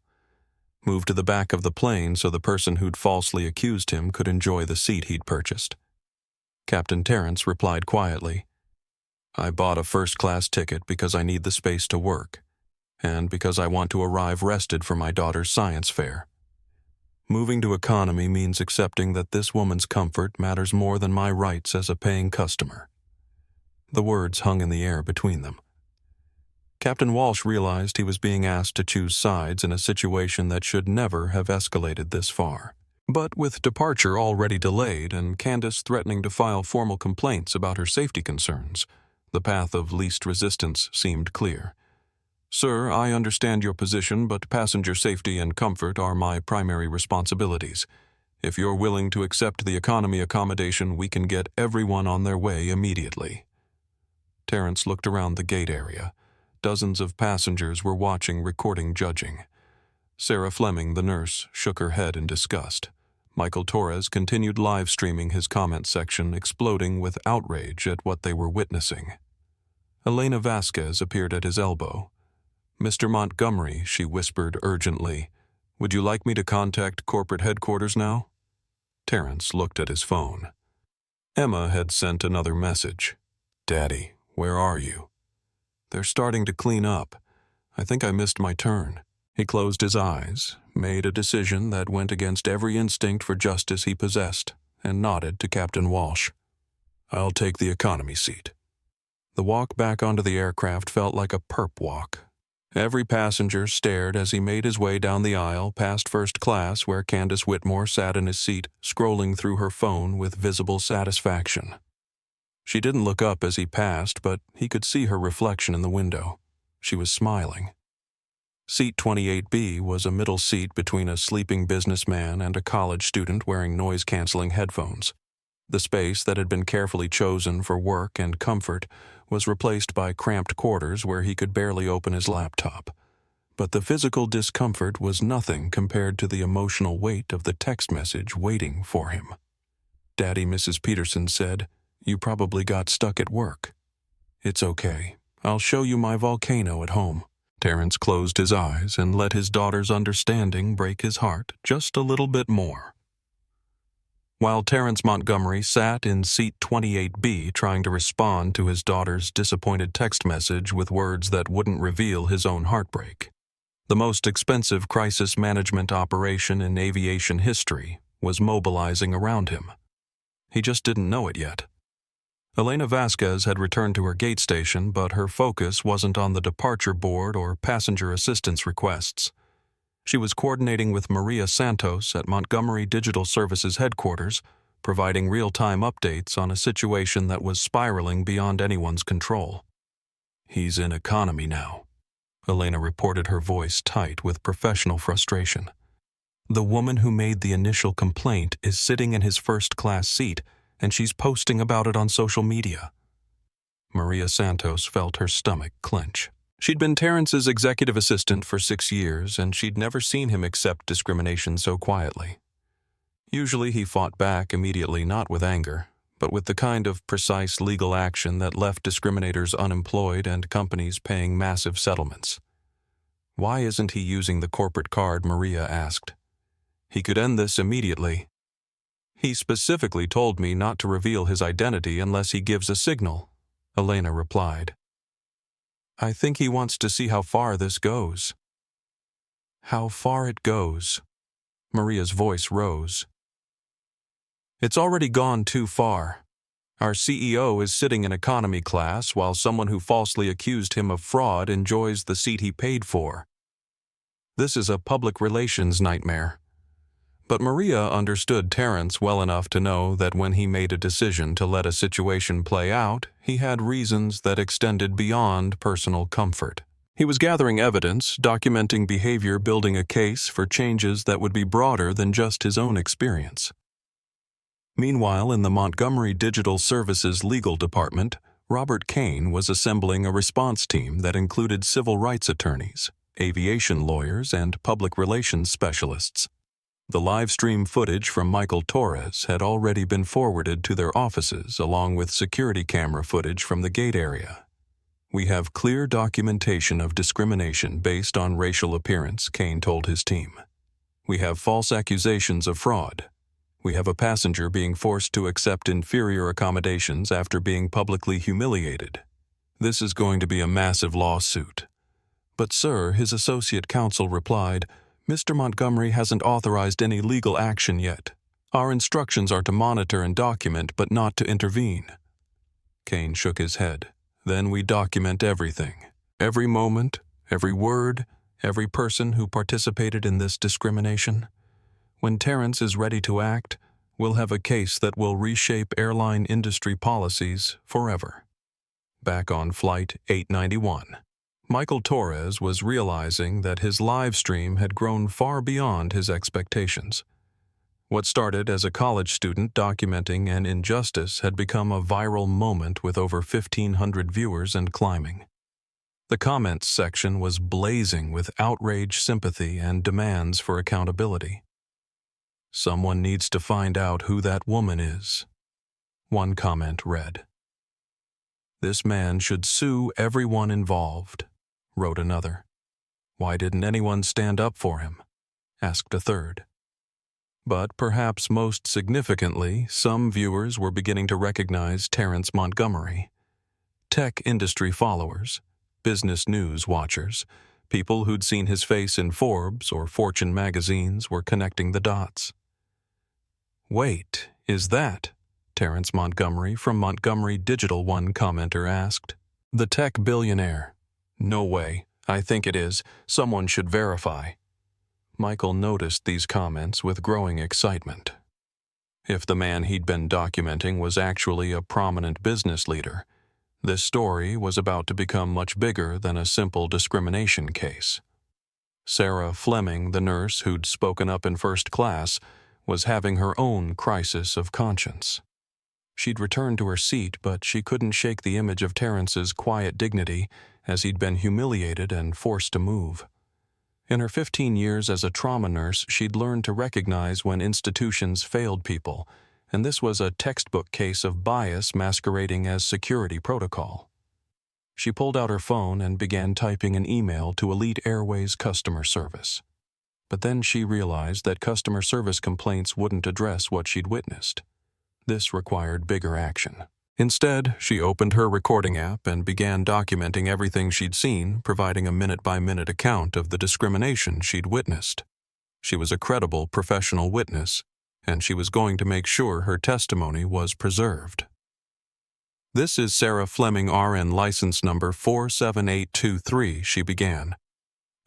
Move to the back of the plane so the person who'd falsely accused him could enjoy the seat he'd purchased. Captain Terrence replied quietly, I bought a first-class ticket because I need the space to work, and because I want to arrive rested for my daughter's science fair. Moving to economy means accepting that this woman's comfort matters more than my rights as a paying customer. The words hung in the air between them. Captain Walsh realized he was being asked to choose sides in a situation that should never have escalated this far. But with departure already delayed and Candace threatening to file formal complaints about her safety concerns, the path of least resistance seemed clear. Sir, I understand your position, but passenger safety and comfort are my primary responsibilities. If you're willing to accept the economy accommodation, we can get everyone on their way immediately. Terrence looked around the gate area. Dozens of passengers were watching, recording, judging. Sarah Fleming, the nurse, shook her head in disgust. Michael Torres continued live streaming his comment section, exploding with outrage at what they were witnessing. Elena Vasquez appeared at his elbow. Mr. Montgomery, she whispered urgently, would you like me to contact corporate headquarters now? Terrence looked at his phone. Emma had sent another message. Daddy, where are you? They're starting to clean up. I think I missed my turn. He closed his eyes, made a decision that went against every instinct for justice he possessed, and nodded to Captain Walsh. I'll take the economy seat. The walk back onto the aircraft felt like a perp walk. Every passenger stared as he made his way down the aisle past first class where Candace Whitmore sat in his seat, scrolling through her phone with visible satisfaction. She didn't look up as he passed, but he could see her reflection in the window. She was smiling. Seat 28B was a middle seat between a sleeping businessman and a college student wearing noise-canceling headphones. The space that had been carefully chosen for work and comfort was replaced by cramped quarters where he could barely open his laptop. But the physical discomfort was nothing compared to the emotional weight of the text message waiting for him. Daddy, Mrs. Peterson said, you probably got stuck at work. It's okay. I'll show you my volcano at home. Terrence closed his eyes and let his daughter's understanding break his heart just a little bit more. While Terrence Montgomery sat in seat 28B trying to respond to his daughter's disappointed text message with words that wouldn't reveal his own heartbreak, the most expensive crisis management operation in aviation history was mobilizing around him. He just didn't know it yet. Elena Vasquez had returned to her gate station, but her focus wasn't on the departure board or passenger assistance requests. She was coordinating with Maria Santos at Montgomery Digital Services headquarters, providing real-time updates on a situation that was spiraling beyond anyone's control. He's in economy now. Elena reported, her voice tight with professional frustration. The woman who made the initial complaint is sitting in his first-class seat, and she's posting about it on social media. Maria Santos felt her stomach clench. She'd been Terrence's executive assistant for 6 years, and she'd never seen him accept discrimination so quietly. Usually he fought back immediately, not with anger, but with the kind of precise legal action that left discriminators unemployed and companies paying massive settlements. Why isn't he using the corporate card, Maria asked. He could end this immediately. He specifically told me not to reveal his identity unless he gives a signal, Elena replied. I think he wants to see how far this goes. How far it goes. Maria's voice rose. It's already gone too far. Our CEO is sitting in economy class while someone who falsely accused him of fraud enjoys the seat he paid for. This is a public relations nightmare. But Maria understood Terrence well enough to know that when he made a decision to let a situation play out, he had reasons that extended beyond personal comfort. He was gathering evidence, documenting behavior, building a case for changes that would be broader than just his own experience. Meanwhile, in the Montgomery Digital Services legal department, Robert Kane was assembling a response team that included civil rights attorneys, aviation lawyers, and public relations specialists. The live stream footage from Michael Torres had already been forwarded to their offices along with security camera footage from the gate area. We have clear documentation of discrimination based on racial appearance, Kane told his team. We have false accusations of fraud. We have a passenger being forced to accept inferior accommodations after being publicly humiliated. This is going to be a massive lawsuit. But sir, his associate counsel replied, Mr. Montgomery hasn't authorized any legal action yet. Our instructions are to monitor and document, but not to intervene. Kane shook his head. Then we document everything. Every moment, every word, every person who participated in this discrimination. When Terrence is ready to act, we'll have a case that will reshape airline industry policies forever. Back on Flight 891, Michael Torres was realizing that his live stream had grown far beyond his expectations. What started as a college student documenting an injustice had become a viral moment with over 1,500 viewers and climbing. The comments section was blazing with outrage, sympathy, and demands for accountability. Someone needs to find out who that woman is. One comment read, This man should sue everyone involved, wrote another. Why didn't anyone stand up for him? Asked a third. But perhaps most significantly, some viewers were beginning to recognize Terrence Montgomery. Tech industry followers, business news watchers, people who'd seen his face in Forbes or Fortune magazines were connecting the dots. Wait, is that Terrence Montgomery from Montgomery Digital, one commenter asked. The tech billionaire. No way. I think it is. Someone should verify. Michael noticed these comments with growing excitement. If the man he'd been documenting was actually a prominent business leader, this story was about to become much bigger than a simple discrimination case. Sarah Fleming, the nurse who'd spoken up in first class, was having her own crisis of conscience. She'd returned to her seat, but she couldn't shake the image of Terrence's quiet dignity as he'd been humiliated and forced to move. In her 15 years as a trauma nurse, she'd learned to recognize when institutions failed people, and this was a textbook case of bias masquerading as security protocol. She pulled out her phone and began typing an email to Elite Airways customer service. But then she realized that customer service complaints wouldn't address what she'd witnessed. This required bigger action. Instead, she opened her recording app and began documenting everything she'd seen, providing a minute-by-minute account of the discrimination she'd witnessed. She was a credible professional witness, and she was going to make sure her testimony was preserved. This is Sarah Fleming, RN license number 47823, she began.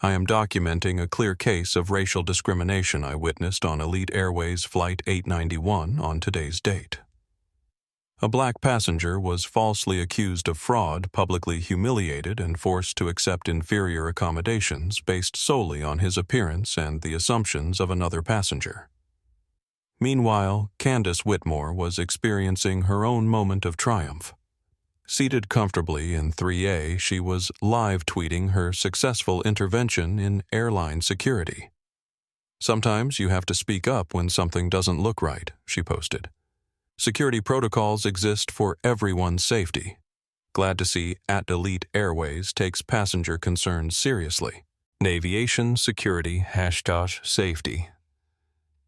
I am documenting a clear case of racial discrimination I witnessed on Elite Airways Flight 891 on today's date. A black passenger was falsely accused of fraud, publicly humiliated, and forced to accept inferior accommodations based solely on his appearance and the assumptions of another passenger. Meanwhile, Candace Whitmore was experiencing her own moment of triumph. Seated comfortably in 3A, she was live tweeting her successful intervention in airline security. Sometimes you have to speak up when something doesn't look right, she posted. Security protocols exist for everyone's safety. Glad to see @Elite Airways takes passenger concerns seriously. Aviation security #safety.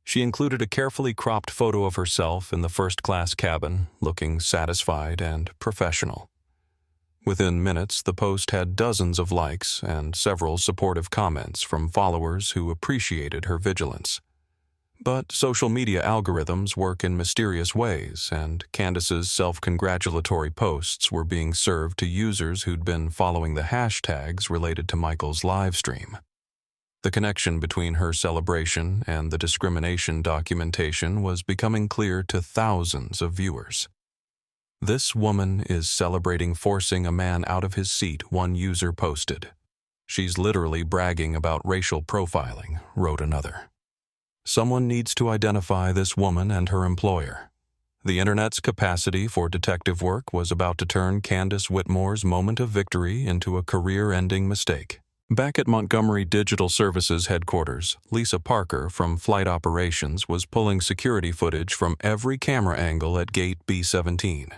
She included a carefully cropped photo of herself in the first-class cabin, looking satisfied and professional. Within minutes, the post had dozens of likes and several supportive comments from followers who appreciated her vigilance. But social media algorithms work in mysterious ways, and Candace's self-congratulatory posts were being served to users who'd been following the hashtags related to Michael's live stream. The connection between her celebration and the discrimination documentation was becoming clear to thousands of viewers. This woman is celebrating forcing a man out of his seat, one user posted. She's literally bragging about racial profiling, wrote another. Someone needs to identify this woman and her employer. The internet's capacity for detective work was about to turn Candace Whitmore's moment of victory into a career-ending mistake. Back at Montgomery Digital Services headquarters, Lisa Parker from Flight Operations was pulling security footage from every camera angle at Gate B-17.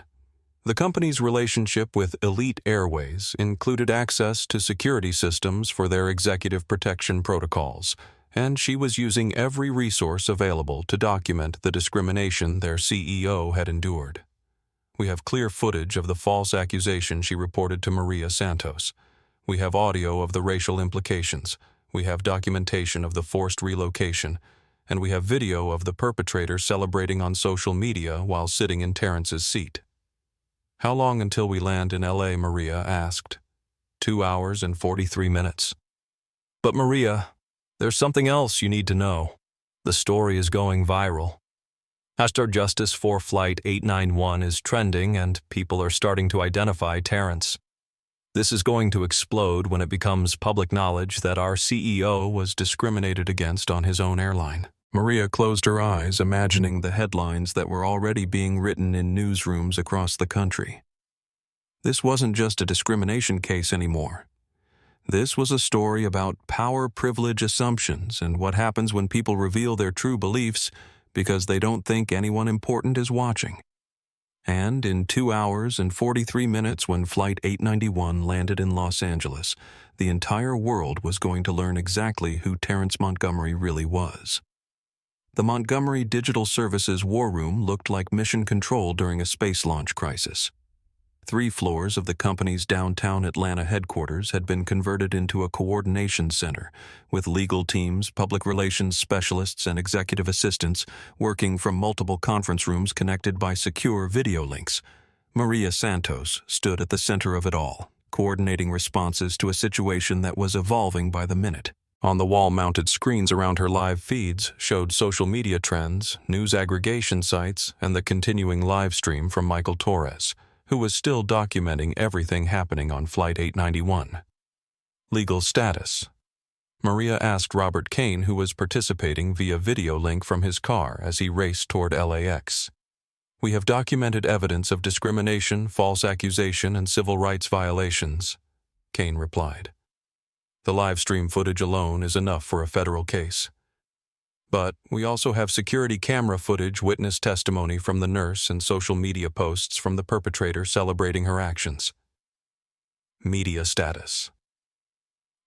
The company's relationship with Elite Airways included access to security systems for their executive protection protocols, and she was using every resource available to document the discrimination their CEO had endured. We have clear footage of the false accusation she reported to Maria Santos. We have audio of the racial implications. We have documentation of the forced relocation, and we have video of the perpetrator celebrating on social media while sitting in Terrence's seat. "How long until we land in LA?" Maria asked. 2 hours and 43 minutes. "But Maria, there's something else you need to know. The story is going viral. Hashtag Justice for Flight 891 is trending and people are starting to identify Terrence. This is going to explode when it becomes public knowledge that our CEO was discriminated against on his own airline." Maria closed her eyes, imagining the headlines that were already being written in newsrooms across the country. This wasn't just a discrimination case anymore. This was a story about power privilege assumptions and what happens when people reveal their true beliefs because they don't think anyone important is watching. And in 2 hours and 43 minutes, when Flight 891 landed in Los Angeles, the entire world was going to learn exactly who Terrence Montgomery really was. The Montgomery Digital Services War Room looked like mission control during a space launch crisis. 3 floors of the company's downtown Atlanta headquarters had been converted into a coordination center, with legal teams, public relations specialists, and executive assistants working from multiple conference rooms connected by secure video links. Maria Santos stood at the center of it all, coordinating responses to a situation that was evolving by the minute. On the wall-mounted screens around her live feeds showed social media trends, news aggregation sites, and the continuing live stream from Michael Torres, who was still documenting everything happening on Flight 891. Legal status. Maria asked Robert Kane, who was participating via video link from his car as he raced toward LAX. "We have documented evidence of discrimination, false accusation, and civil rights violations," Kane replied. "The live stream footage alone is enough for a federal case. But we also have security camera footage, witness testimony from the nurse, and social media posts from the perpetrator celebrating her actions." Media status.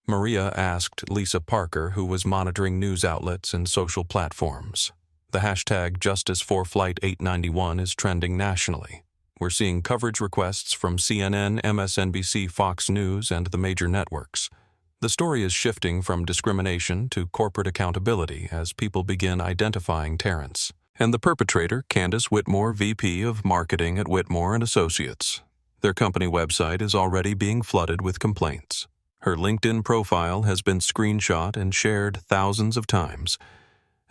Maria asked Lisa Parker, who was monitoring news outlets and social platforms. The hashtag Justice for Flight 891 is trending nationally. We're seeing coverage requests from CNN, MSNBC, Fox News, and the major networks. The story is shifting from discrimination to corporate accountability as people begin identifying Terrence. And the perpetrator, Candace Whitmore, VP of Marketing at Whitmore and Associates. Their company website is already being flooded with complaints. Her LinkedIn profile has been screenshot and shared thousands of times.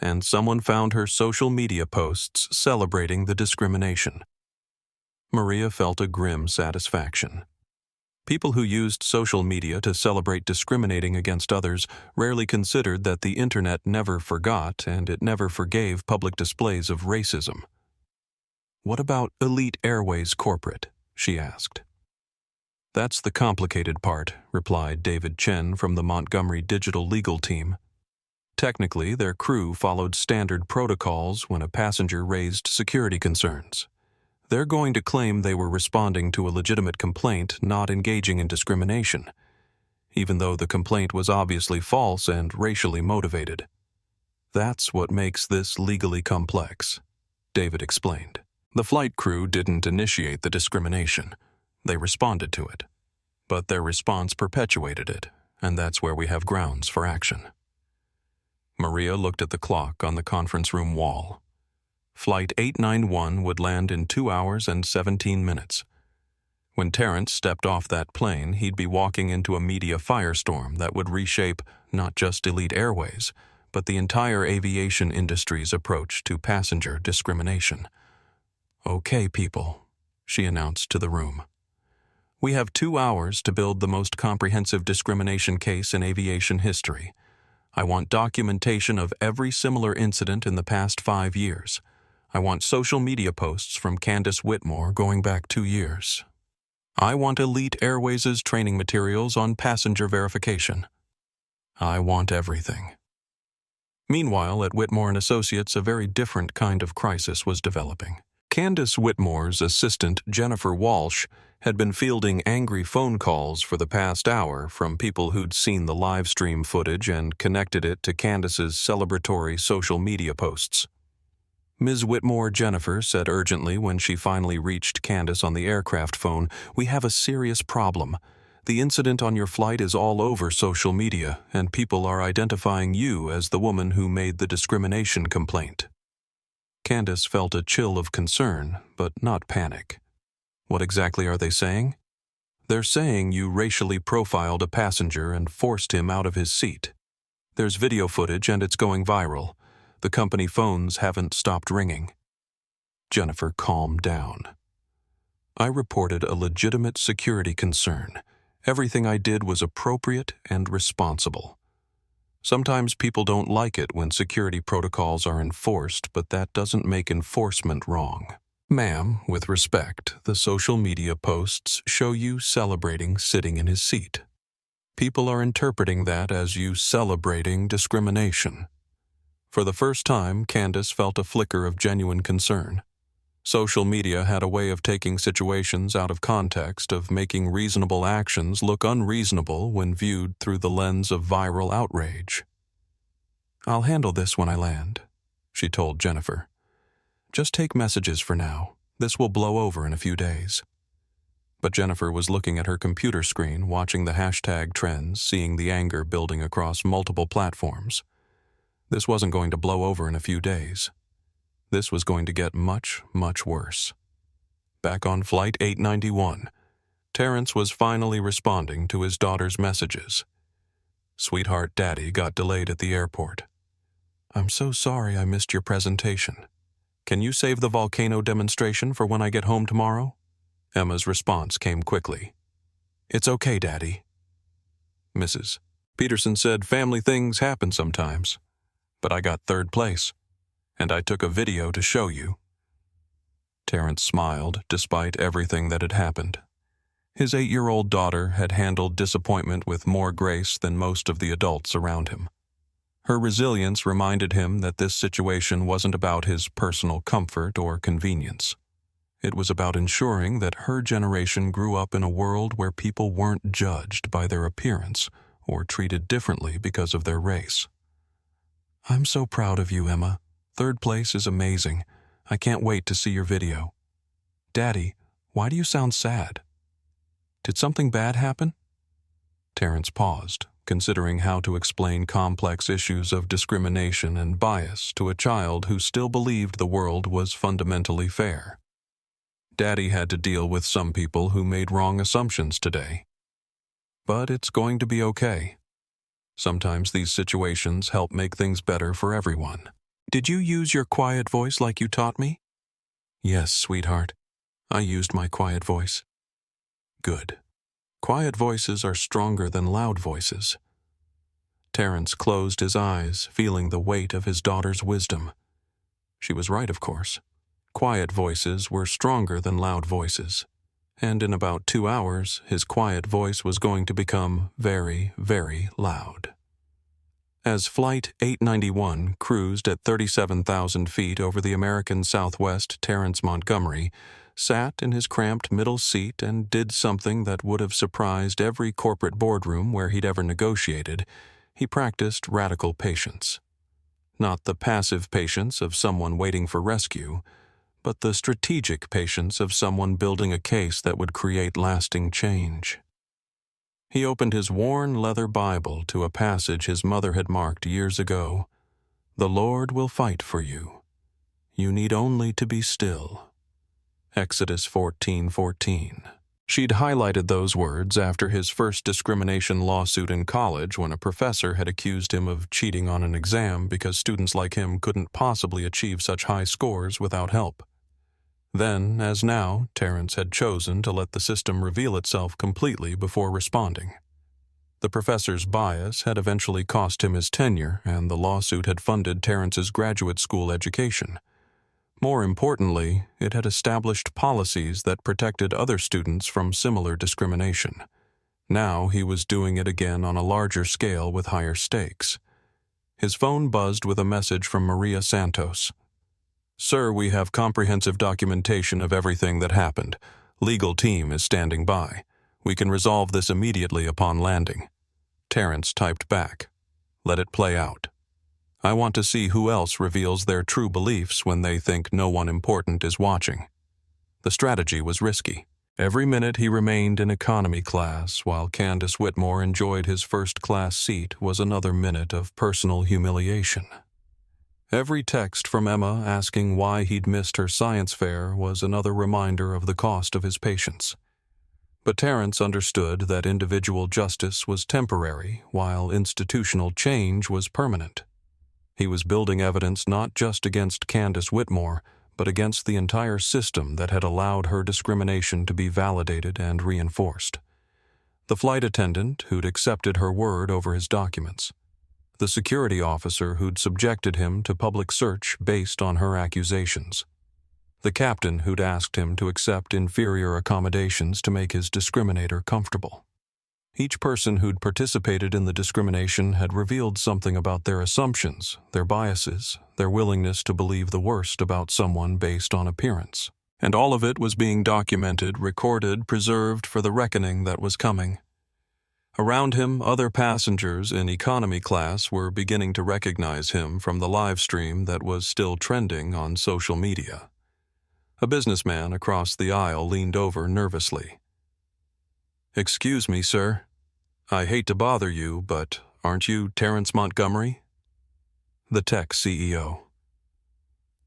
And someone found her social media posts celebrating the discrimination. Maria felt a grim satisfaction. People who used social media to celebrate discriminating against others rarely considered that the internet never forgot and it never forgave public displays of racism. "What about Elite Airways corporate?" she asked. "That's the complicated part," replied David Chen from the Montgomery Digital legal team. "Technically, their crew followed standard protocols when a passenger raised security concerns. They're going to claim they were responding to a legitimate complaint, not engaging in discrimination, even though the complaint was obviously false and racially motivated. That's what makes this legally complex," David explained. "The flight crew didn't initiate the discrimination. They responded to it. But their response perpetuated it, and that's where we have grounds for action." Maria looked at the clock on the conference room wall. Flight 891 would land in 2 hours and 17 minutes. When Terrence stepped off that plane, he'd be walking into a media firestorm that would reshape not just Elite Airways, but the entire aviation industry's approach to passenger discrimination. "Okay, people," she announced to the room. "We have 2 hours to build the most comprehensive discrimination case in aviation history. I want documentation of every similar incident in the past 5 years. I want social media posts from Candace Whitmore going back 2 years. I want Elite Airways' training materials on passenger verification. I want everything." Meanwhile, at Whitmore and Associates, a very different kind of crisis was developing. Candace Whitmore's assistant, Jennifer Walsh, had been fielding angry phone calls for the past hour from people who'd seen the live stream footage and connected it to Candace's celebratory social media posts. Ms. Whitmore Jennifer said urgently when she finally reached Candace on the aircraft phone, "We have a serious problem. The incident on your flight is all over social media, and people are identifying you as the woman who made the discrimination complaint." Candace felt a chill of concern, but not panic. "What exactly are they saying?" "They're saying you racially profiled a passenger and forced him out of his seat. There's video footage and it's going viral. The company phones haven't stopped ringing." Jennifer calmed down. "I reported a legitimate security concern. Everything I did was appropriate and responsible. Sometimes people don't like it when security protocols are enforced, but that doesn't make enforcement wrong. Ma'am, with respect, the social media posts show you celebrating sitting in his seat. People are interpreting that as you celebrating discrimination." For the first time, Candace felt a flicker of genuine concern. Social media had a way of taking situations out of context, of making reasonable actions look unreasonable when viewed through the lens of viral outrage. "I'll handle this when I land," she told Jennifer. "Just take messages for now. This will blow over in a few days." But Jennifer was looking at her computer screen, watching the hashtag trends, seeing the anger building across multiple platforms. This wasn't going to blow over in a few days. This was going to get much, much worse. Back on Flight 891, Terrence was finally responding to his daughter's messages. "Sweetheart, Daddy got delayed at the airport. I'm so sorry I missed your presentation. Can you save the volcano demonstration for when I get home tomorrow?" Emma's response came quickly. "It's okay, Daddy." Mrs. Peterson said, "Family things happen sometimes, but I got third place, and I took a video to show you." Terrence smiled despite everything that had happened. His 8-year-old daughter had handled disappointment with more grace than most of the adults around him. Her resilience reminded him that this situation wasn't about his personal comfort or convenience. It was about ensuring that her generation grew up in a world where people weren't judged by their appearance or treated differently because of their race. "I'm so proud of you, Emma. Third place is amazing. I can't wait to see your video. Daddy, why do you sound sad? Did something bad happen?" Terrence paused, considering how to explain complex issues of discrimination and bias to a child who still believed the world was fundamentally fair. Daddy had to deal with some people who made wrong assumptions today. But it's going to be okay. Sometimes these situations help make things better for everyone. "Did you use your quiet voice like you taught me?" "Yes, sweetheart. I used my quiet voice." "Good. Quiet voices are stronger than loud voices." Terrence closed his eyes, feeling the weight of his daughter's wisdom. She was right, of course. Quiet voices were stronger than loud voices, and in about 2 hours, his quiet voice was going to become very, very loud. As Flight 891 cruised at 37,000 feet over the American Southwest, Terrence Montgomery sat in his cramped middle seat and did something that would have surprised every corporate boardroom where he'd ever negotiated. He practiced radical patience. Not the passive patience of someone waiting for rescue, but the strategic patience of someone building a case that would create lasting change. He opened his worn leather Bible to a passage his mother had marked years ago. "The Lord will fight for you. You need only to be still." Exodus 14:14. She'd highlighted those words after his first discrimination lawsuit in college when a professor had accused him of cheating on an exam because students like him couldn't possibly achieve such high scores without help. Then, as now, Terrence had chosen to let the system reveal itself completely before responding. The professor's bias had eventually cost him his tenure, and the lawsuit had funded Terrence's graduate school education. More importantly, it had established policies that protected other students from similar discrimination. Now he was doing it again on a larger scale with higher stakes. His phone buzzed with a message from Maria Santos. Sir, we have comprehensive documentation of everything that happened. Legal team is standing by. We can resolve this immediately upon landing. Terrence typed back. Let it play out. I want to see who else reveals their true beliefs when they think no one important is watching. The strategy was risky. Every minute he remained in economy class while Candace Whitmore enjoyed his first-class seat was another minute of personal humiliation. Every text from Emma asking why he'd missed her science fair was another reminder of the cost of his patience. But Terrence understood that individual justice was temporary while institutional change was permanent. He was building evidence not just against Candace Whitmore, but against the entire system that had allowed her discrimination to be validated and reinforced. The flight attendant who'd accepted her word over his documents. The security officer who'd subjected him to public search based on her accusations. The captain who'd asked him to accept inferior accommodations to make his discriminator comfortable. Each person who'd participated in the discrimination had revealed something about their assumptions, their biases, their willingness to believe the worst about someone based on appearance. And all of it was being documented, recorded, preserved for the reckoning that was coming. Around him, other passengers in economy class were beginning to recognize him from the live stream that was still trending on social media. A businessman across the aisle leaned over nervously. "Excuse me, sir. I hate to bother you, but aren't you Terrence Montgomery?" The tech CEO.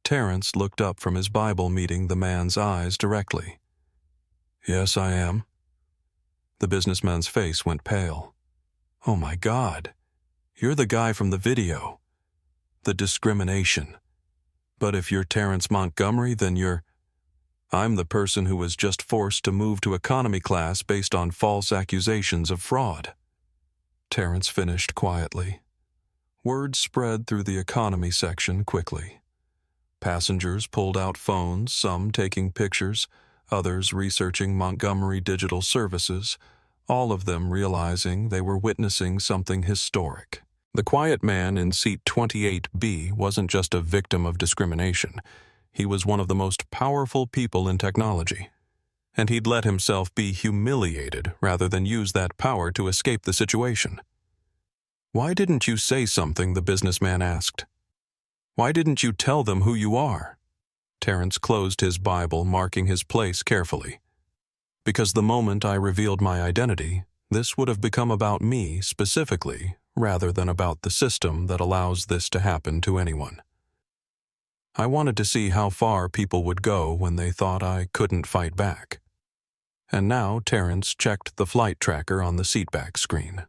Terrence looked up from his Bible, meeting the man's eyes directly. "Yes, I am." The businessman's face went pale. "Oh my God, you're the guy from the video. The discrimination. But if you're Terrence Montgomery, then I'm the person who was just forced to move to economy class based on false accusations of fraud." Terrence finished quietly. Word spread through the economy section quickly. Passengers pulled out phones, some taking pictures, others researching Montgomery Digital Services, all of them realizing they were witnessing something historic. The quiet man in seat 28B wasn't just a victim of discrimination. He was one of the most powerful people in technology. And he'd let himself be humiliated rather than use that power to escape the situation. "Why didn't you say something?" the businessman asked. "Why didn't you tell them who you are?" Terrence closed his Bible, marking his place carefully. "Because the moment I revealed my identity, this would have become about me specifically, rather than about the system that allows this to happen to anyone. I wanted to see how far people would go when they thought I couldn't fight back." And now Terrence checked the flight tracker on the seatback screen.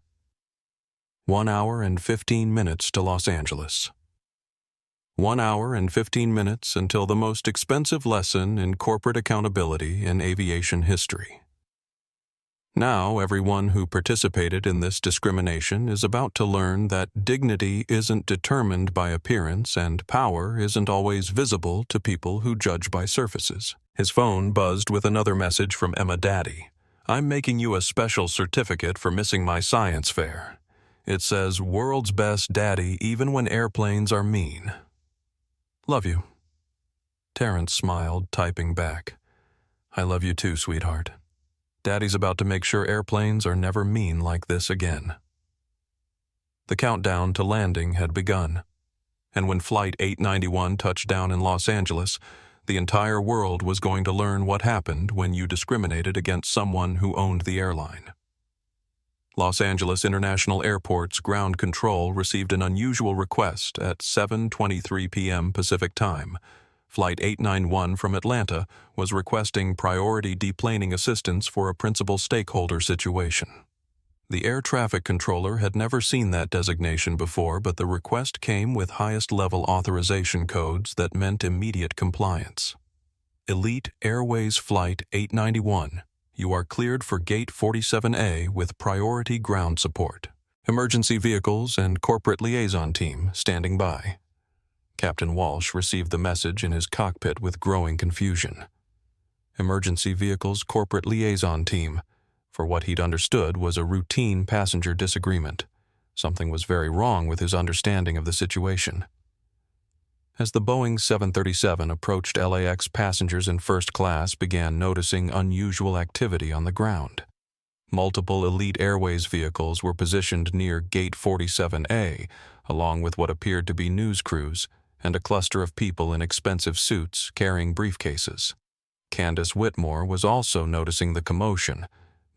1 hour and 15 minutes to Los Angeles. 1 hour and 15 minutes until the most expensive lesson in corporate accountability in aviation history. Now everyone who participated in this discrimination is about to learn that dignity isn't determined by appearance and power isn't always visible to people who judge by surfaces. His phone buzzed with another message from Emma Daddy. "I'm making you a special certificate for missing my science fair. It says, 'World's best daddy even when airplanes are mean.' Love you." Terrence smiled, typing back. "I love you too, sweetheart. Daddy's about to make sure airplanes are never mean like this again." The countdown to landing had begun, and when Flight 891 touched down in Los Angeles, the entire world was going to learn what happened when you discriminated against someone who owned the airline. Los Angeles International Airport's ground control received an unusual request at 7:23 p.m. Pacific Time. Flight 891 from Atlanta was requesting priority deplaning assistance for a principal stakeholder situation. The air traffic controller had never seen that designation before, but the request came with highest-level authorization codes that meant immediate compliance. Elite Airways Flight 891, you are cleared for Gate 47A with priority ground support. Emergency vehicles and corporate liaison team standing by. Captain Walsh received the message in his cockpit with growing confusion. Emergency vehicles corporate liaison team, for what he'd understood was a routine passenger disagreement. Something was very wrong with his understanding of the situation. As the Boeing 737 approached LAX, passengers in first class began noticing unusual activity on the ground. Multiple Elite Airways vehicles were positioned near Gate 47A, along with what appeared to be news crews and a cluster of people in expensive suits carrying briefcases. Candace Whitmore was also noticing the commotion,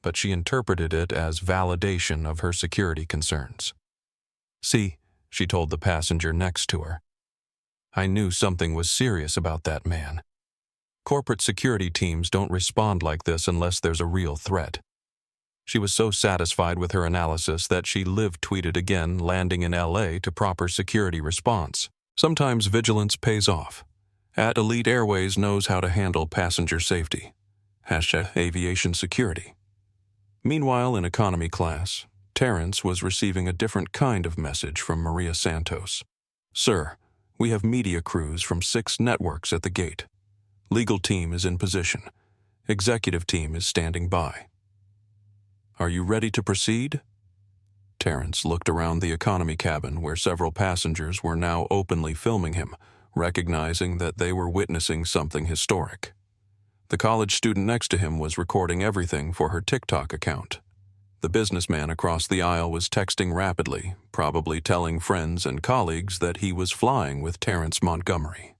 but she interpreted it as validation of her security concerns. "See," she told the passenger next to her. "I knew something was serious about that man. Corporate security teams don't respond like this unless there's a real threat." She was so satisfied with her analysis that she live-tweeted again, landing in LA to proper security response. Sometimes vigilance pays off. Elite Airways knows how to handle passenger safety. #aviation security. Meanwhile, in economy class, Terrence was receiving a different kind of message from Maria Santos. "Sir, we have media crews from 6 networks at the gate. Legal team is in position. Executive team is standing by. Are you ready to proceed?" Terrence looked around the economy cabin where several passengers were now openly filming him, recognizing that they were witnessing something historic. The college student next to him was recording everything for her TikTok account. The businessman across the aisle was texting rapidly, probably telling friends and colleagues that he was flying with Terrence Montgomery.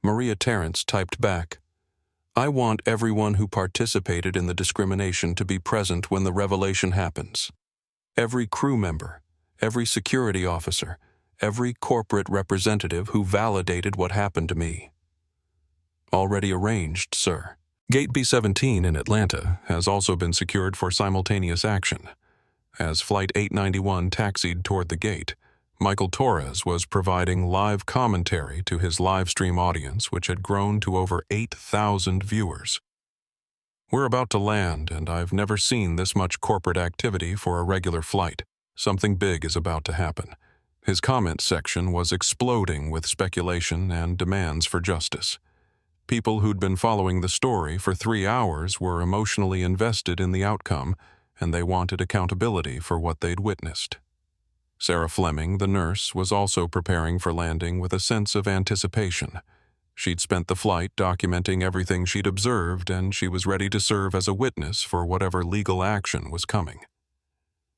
Maria Terrence typed back, "I want everyone who participated in the discrimination to be present when the revelation happens. Every crew member, every security officer, every corporate representative who validated what happened to me." "Already arranged, sir." Gate B-17 in Atlanta has also been secured for simultaneous action. As Flight 891 taxied toward the gate, Michael Torres was providing live commentary to his live stream audience, which had grown to over 8,000 viewers. "We're about to land, and I've never seen this much corporate activity for a regular flight. Something big is about to happen." His comment section was exploding with speculation and demands for justice. People who'd been following the story for 3 hours were emotionally invested in the outcome, and they wanted accountability for what they'd witnessed. Sarah Fleming, the nurse, was also preparing for landing with a sense of anticipation. She'd spent the flight documenting everything she'd observed, and she was ready to serve as a witness for whatever legal action was coming.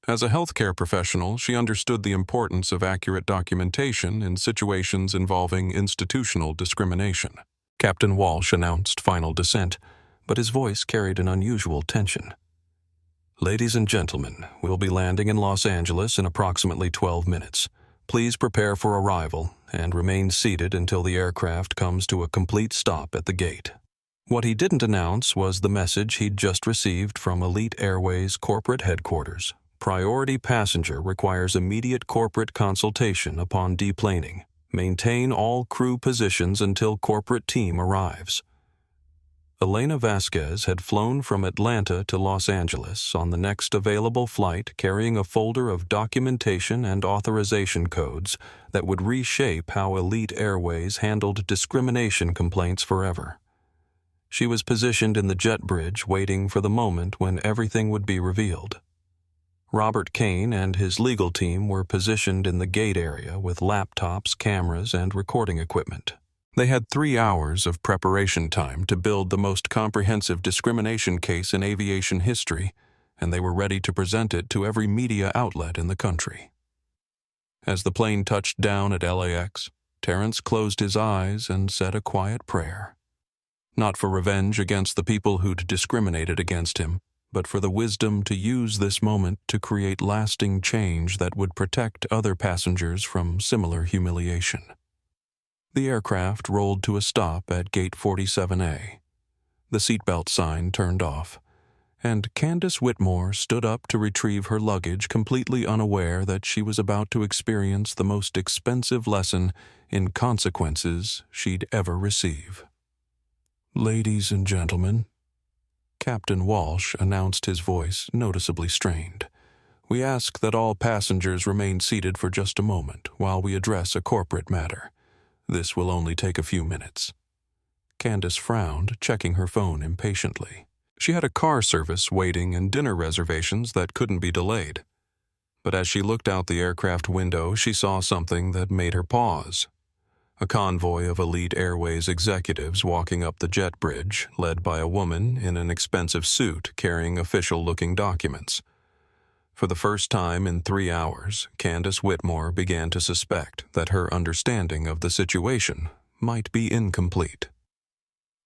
As a healthcare professional, she understood the importance of accurate documentation in situations involving institutional discrimination. Captain Walsh announced final descent, but his voice carried an unusual tension. "Ladies and gentlemen, we'll be landing in Los Angeles in approximately 12 minutes. Please prepare for arrival and remain seated until the aircraft comes to a complete stop at the gate." What he didn't announce was the message he'd just received from Elite Airways corporate headquarters. Priority passenger requires immediate corporate consultation upon deplaning. Maintain all crew positions until corporate team arrives. Elena Vasquez had flown from Atlanta to Los Angeles on the next available flight, carrying a folder of documentation and authorization codes that would reshape how Elite Airways handled discrimination complaints forever. She was positioned in the jet bridge, waiting for the moment when everything would be revealed. Robert Kane and his legal team were positioned in the gate area with laptops, cameras, and recording equipment. They had 3 hours of preparation time to build the most comprehensive discrimination case in aviation history, and they were ready to present it to every media outlet in the country. As the plane touched down at LAX, Terrence closed his eyes and said a quiet prayer. Not for revenge against the people who'd discriminated against him, but for the wisdom to use this moment to create lasting change that would protect other passengers from similar humiliation. The aircraft rolled to a stop at Gate 47A. The seatbelt sign turned off, and Candace Whitmore stood up to retrieve her luggage, completely unaware that she was about to experience the most expensive lesson in consequences she'd ever receive. "Ladies and gentlemen," Captain Walsh announced, his voice noticeably strained, "we ask that all passengers remain seated for just a moment while we address a corporate matter. This will only take a few minutes." Candace frowned, checking her phone impatiently. She had a car service waiting and dinner reservations that couldn't be delayed. But as she looked out the aircraft window, she saw something that made her pause. A convoy of elite Airways executives walking up the jet bridge, led by a woman in an expensive suit carrying official-looking documents. For the first time in 3 hours, Candace Whitmore began to suspect that her understanding of the situation might be incomplete.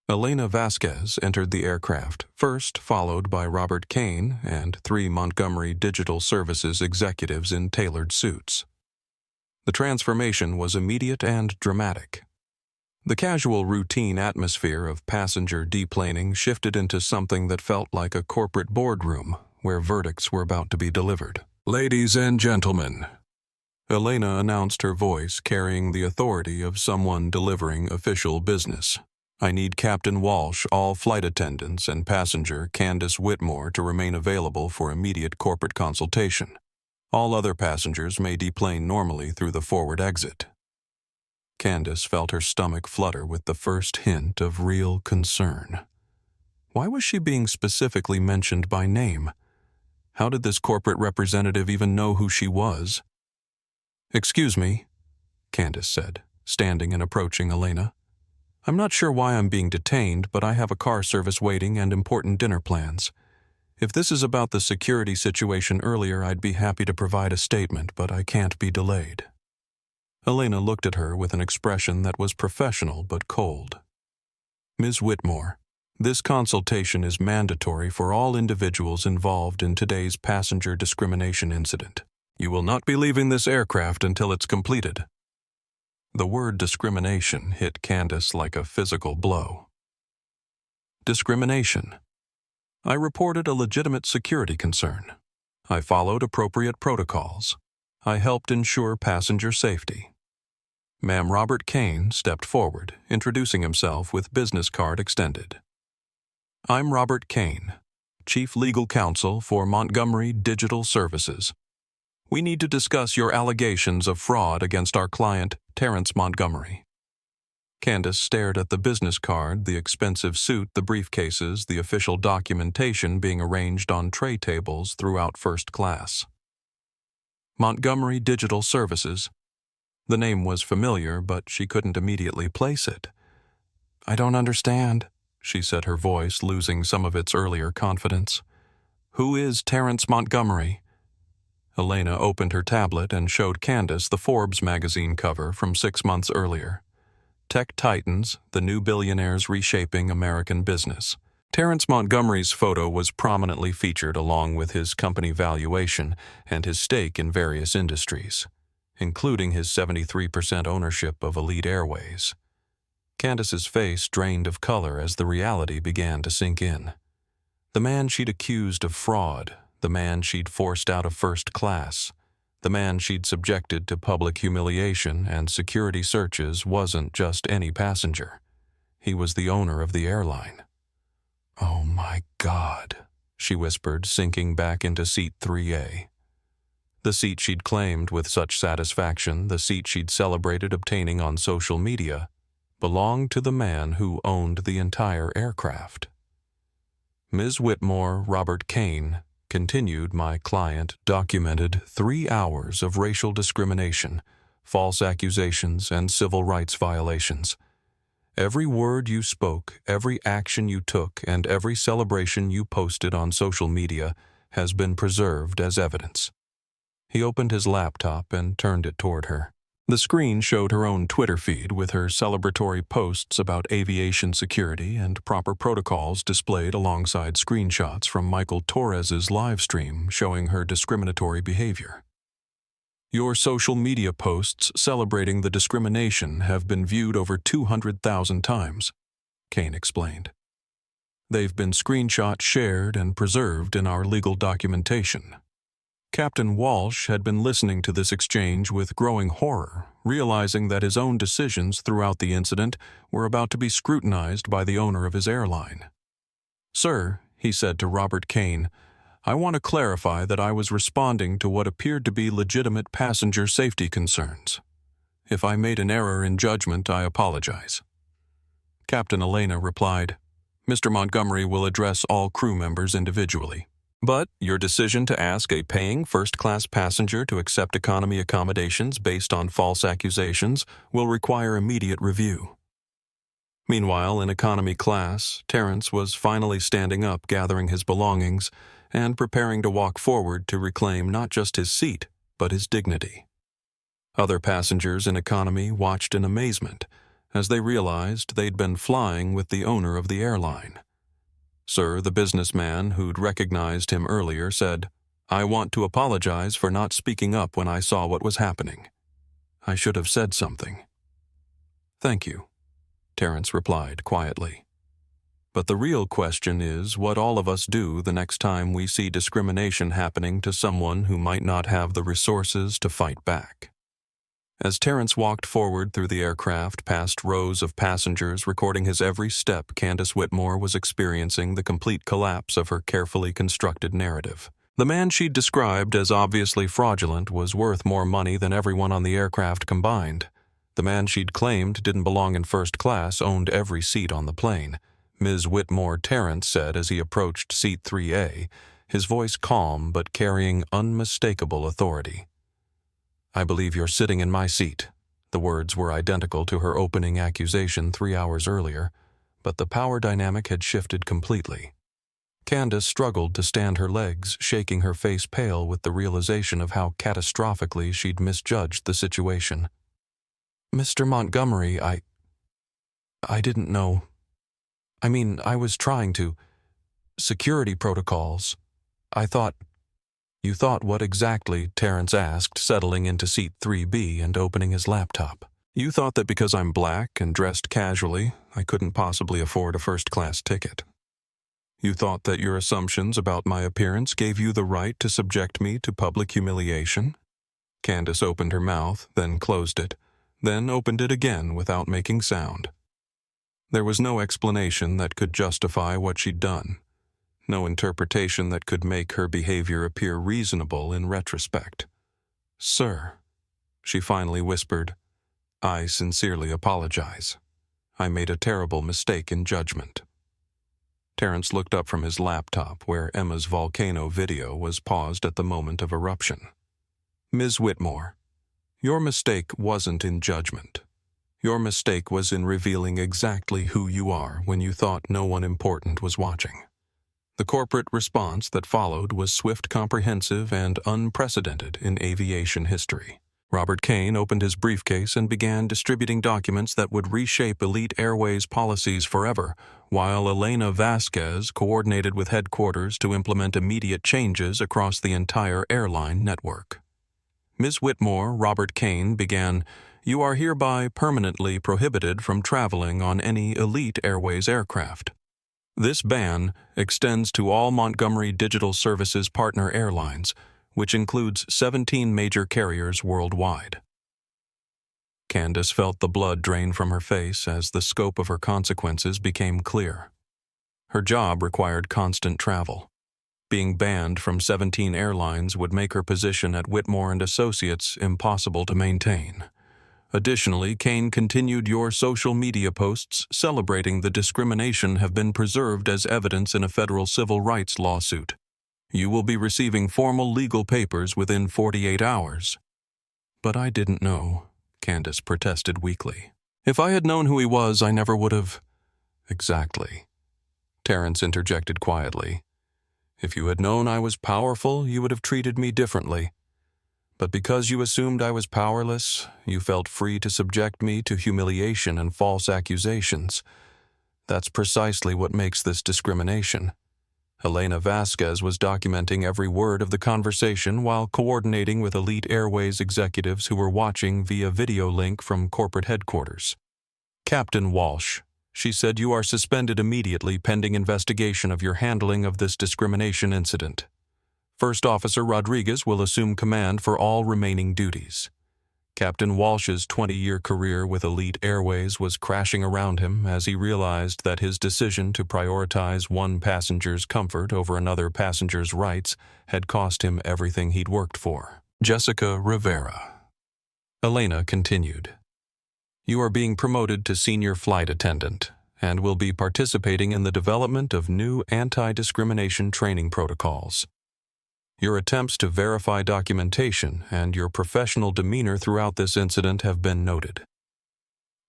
Elena Vasquez entered the aircraft, first followed by Robert Kane and 3 Montgomery Digital Services executives in tailored suits. The transformation was immediate and dramatic. The casual routine atmosphere of passenger deplaning shifted into something that felt like a corporate boardroom where verdicts were about to be delivered. "Ladies and gentlemen," Elena announced, her voice carrying the authority of someone delivering official business. "I need Captain Walsh, all flight attendants, and passenger Candace Whitmore to remain available for immediate corporate consultation. All other passengers may deplane normally through the forward exit." Candace felt her stomach flutter with the first hint of real concern. Why was she being specifically mentioned by name? How did this corporate representative even know who she was? "Excuse me," Candace said, standing and approaching Elena. "I'm not sure why I'm being detained, but I have a car service waiting and important dinner plans. If this is about the security situation earlier, I'd be happy to provide a statement, but I can't be delayed." Elena looked at her with an expression that was professional but cold. "Ms. Whitmore, this consultation is mandatory for all individuals involved in today's passenger discrimination incident. You will not be leaving this aircraft until it's completed." The word discrimination hit Candace like a physical blow. Discrimination. I reported a legitimate security concern. I followed appropriate protocols. I helped ensure passenger safety. Ma'am Robert Kane stepped forward, introducing himself with business card extended. "I'm Robert Kane, Chief Legal Counsel for Montgomery Digital Services. We need to discuss your allegations of fraud against our client, Terrence Montgomery." Candace stared at the business card, the expensive suit, the briefcases, the official documentation being arranged on tray tables throughout first class. Montgomery Digital Services. The name was familiar, but she couldn't immediately place it. "I don't understand," she said, her voice losing some of its earlier confidence. "Who is Terrence Montgomery?" Elena opened her tablet and showed Candace the Forbes magazine cover from 6 months earlier. Tech Titans, the new billionaires reshaping American business. Terrence Montgomery's photo was prominently featured along with his company valuation and his stake in various industries, including his 73% ownership of Elite Airways. Candace's face drained of color as the reality began to sink in. The man she'd accused of fraud, the man she'd forced out of first class, the man she'd subjected to public humiliation and security searches wasn't just any passenger. He was the owner of the airline. "Oh my God," she whispered, sinking back into seat 3A. The seat she'd claimed with such satisfaction, the seat she'd celebrated obtaining on social media, belonged to the man who owned the entire aircraft. "Ms. Whitmore, Robert Kane," continued my client, "documented 3 hours of racial discrimination, false accusations, and civil rights violations. Every word you spoke, every action you took, and every celebration you posted on social media has been preserved as evidence." He opened his laptop and turned it toward her. The screen showed her own Twitter feed with her celebratory posts about aviation security and proper protocols displayed alongside screenshots from Michael Torres's livestream showing her discriminatory behavior. "Your social media posts celebrating the discrimination have been viewed over 200,000 times, Kane explained. "They've been screenshot, shared, and preserved in our legal documentation." Captain Walsh had been listening to this exchange with growing horror, realizing that his own decisions throughout the incident were about to be scrutinized by the owner of his airline. "Sir," he said to Robert Kane, "I want to clarify that I was responding to what appeared to be legitimate passenger safety concerns. If I made an error in judgment, I apologize." Captain Elena replied, "Mr. Montgomery will address all crew members individually." But your decision to ask a paying first-class passenger to accept economy accommodations based on false accusations will require immediate review. Meanwhile, in economy class, Terrence was finally standing up, gathering his belongings, and preparing to walk forward to reclaim not just his seat, but his dignity. Other passengers in economy watched in amazement as they realized they'd been flying with the owner of the airline. Sir, the businessman who'd recognized him earlier, said, "I want to apologize for not speaking up when I saw what was happening. I should have said something." "Thank you," Terrence replied quietly. But the real question is what all of us do the next time we see discrimination happening to someone who might not have the resources to fight back. As Terrence walked forward through the aircraft past rows of passengers recording his every step, Candace Whitmore was experiencing the complete collapse of her carefully constructed narrative. The man she'd described as obviously fraudulent was worth more money than everyone on the aircraft combined. The man she'd claimed didn't belong in first class owned every seat on the plane. Ms. Whitmore, Terrence said as he approached seat 3A, his voice calm but carrying unmistakable authority. "I believe you're sitting in my seat." The words were identical to her opening accusation 3 hours earlier, but the power dynamic had shifted completely. Candace struggled to stand her legs, shaking her face pale with the realization of how catastrophically she'd misjudged the situation. "Mr. Montgomery, I didn't know. I was trying to. Security protocols. I thought—" "You thought what exactly?" Terrence asked, settling into seat 3B and opening his laptop. "You thought that because I'm black and dressed casually, I couldn't possibly afford a first-class ticket. You thought that your assumptions about my appearance gave you the right to subject me to public humiliation?" Candace opened her mouth, then closed it, then opened it again without making sound. There was no explanation that could justify what she'd done. No interpretation that could make her behavior appear reasonable in retrospect. "Sir," she finally whispered, "I sincerely apologize. I made a terrible mistake in judgment." Terrence looked up from his laptop where Emma's volcano video was paused at the moment of eruption. "Ms. Whitmore, your mistake wasn't in judgment. Your mistake was in revealing exactly who you are when you thought no one important was watching." The corporate response that followed was swift, comprehensive, and unprecedented in aviation history. Robert Kane opened his briefcase and began distributing documents that would reshape Elite Airways policies forever, while Elena Vasquez coordinated with headquarters to implement immediate changes across the entire airline network. "Ms. Whitmore," Robert Kane began, "you are hereby permanently prohibited from traveling on any Elite Airways aircraft. This ban extends to all Montgomery Digital Services partner airlines, which includes 17 major carriers worldwide." Candace felt the blood drain from her face as the scope of her consequences became clear. Her job required constant travel. Being banned from 17 airlines would make her position at Whitmore and Associates impossible to maintain. Additionally, Kane continued, "Your social media posts celebrating the discrimination have been preserved as evidence in a federal civil rights lawsuit. You will be receiving formal legal papers within 48 hours. "But I didn't know," Candace protested weakly. "If I had known who he was, I never would have—" "Exactly," Terrence interjected quietly. "If you had known I was powerful, you would have treated me differently. But because you assumed I was powerless, you felt free to subject me to humiliation and false accusations. That's precisely what makes this discrimination." Elena Vasquez was documenting every word of the conversation while coordinating with Elite Airways executives who were watching via video link from corporate headquarters. "Captain Walsh," she said, "you are suspended immediately pending investigation of your handling of this discrimination incident. First Officer Rodriguez will assume command for all remaining duties." Captain Walsh's 20-year career with Elite Airways was crashing around him as he realized that his decision to prioritize one passenger's comfort over another passenger's rights had cost him everything he'd worked for. "Jessica Rivera." Elena continued, "You are being promoted to senior flight attendant, and will be participating in the development of new anti-discrimination training protocols. Your attempts to verify documentation and your professional demeanor throughout this incident have been noted.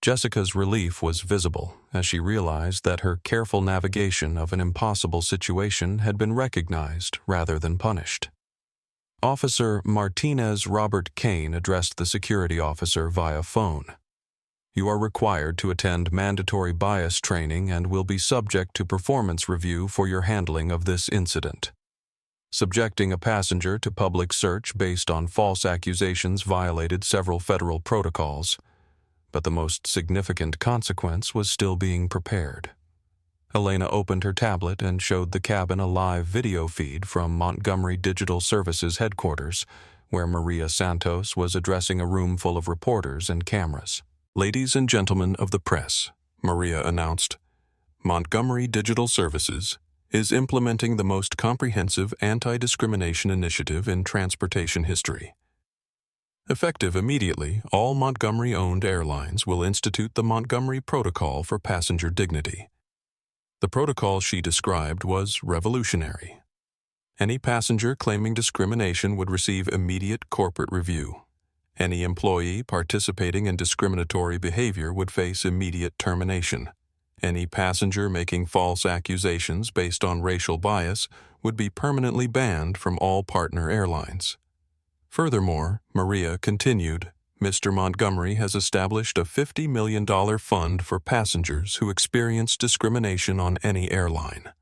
Jessica's relief was visible as she realized that her careful navigation of an impossible situation had been recognized rather than punished. Officer Martinez Robert Kane addressed the security officer via phone. You are required to attend mandatory bias training and will be subject to performance review for your handling of this incident. Subjecting a passenger to public search based on false accusations violated several federal protocols, but the most significant consequence was still being prepared. Elena opened her tablet and showed the cabin a live video feed from Montgomery Digital Services headquarters, where Maria Santos was addressing a room full of reporters and cameras. "Ladies and gentlemen of the press," Maria announced, "Montgomery Digital Services is implementing the most comprehensive anti-discrimination initiative in transportation history. Effective immediately, all Montgomery-owned airlines will institute the Montgomery Protocol for Passenger Dignity. The protocol she described was revolutionary. Any passenger claiming discrimination would receive immediate corporate review. Any employee participating in discriminatory behavior would face immediate termination. Any passenger making false accusations based on racial bias would be permanently banned from all partner airlines. Furthermore, Maria continued, Mr. Montgomery has established a $50 million fund for passengers who experience discrimination on any airline.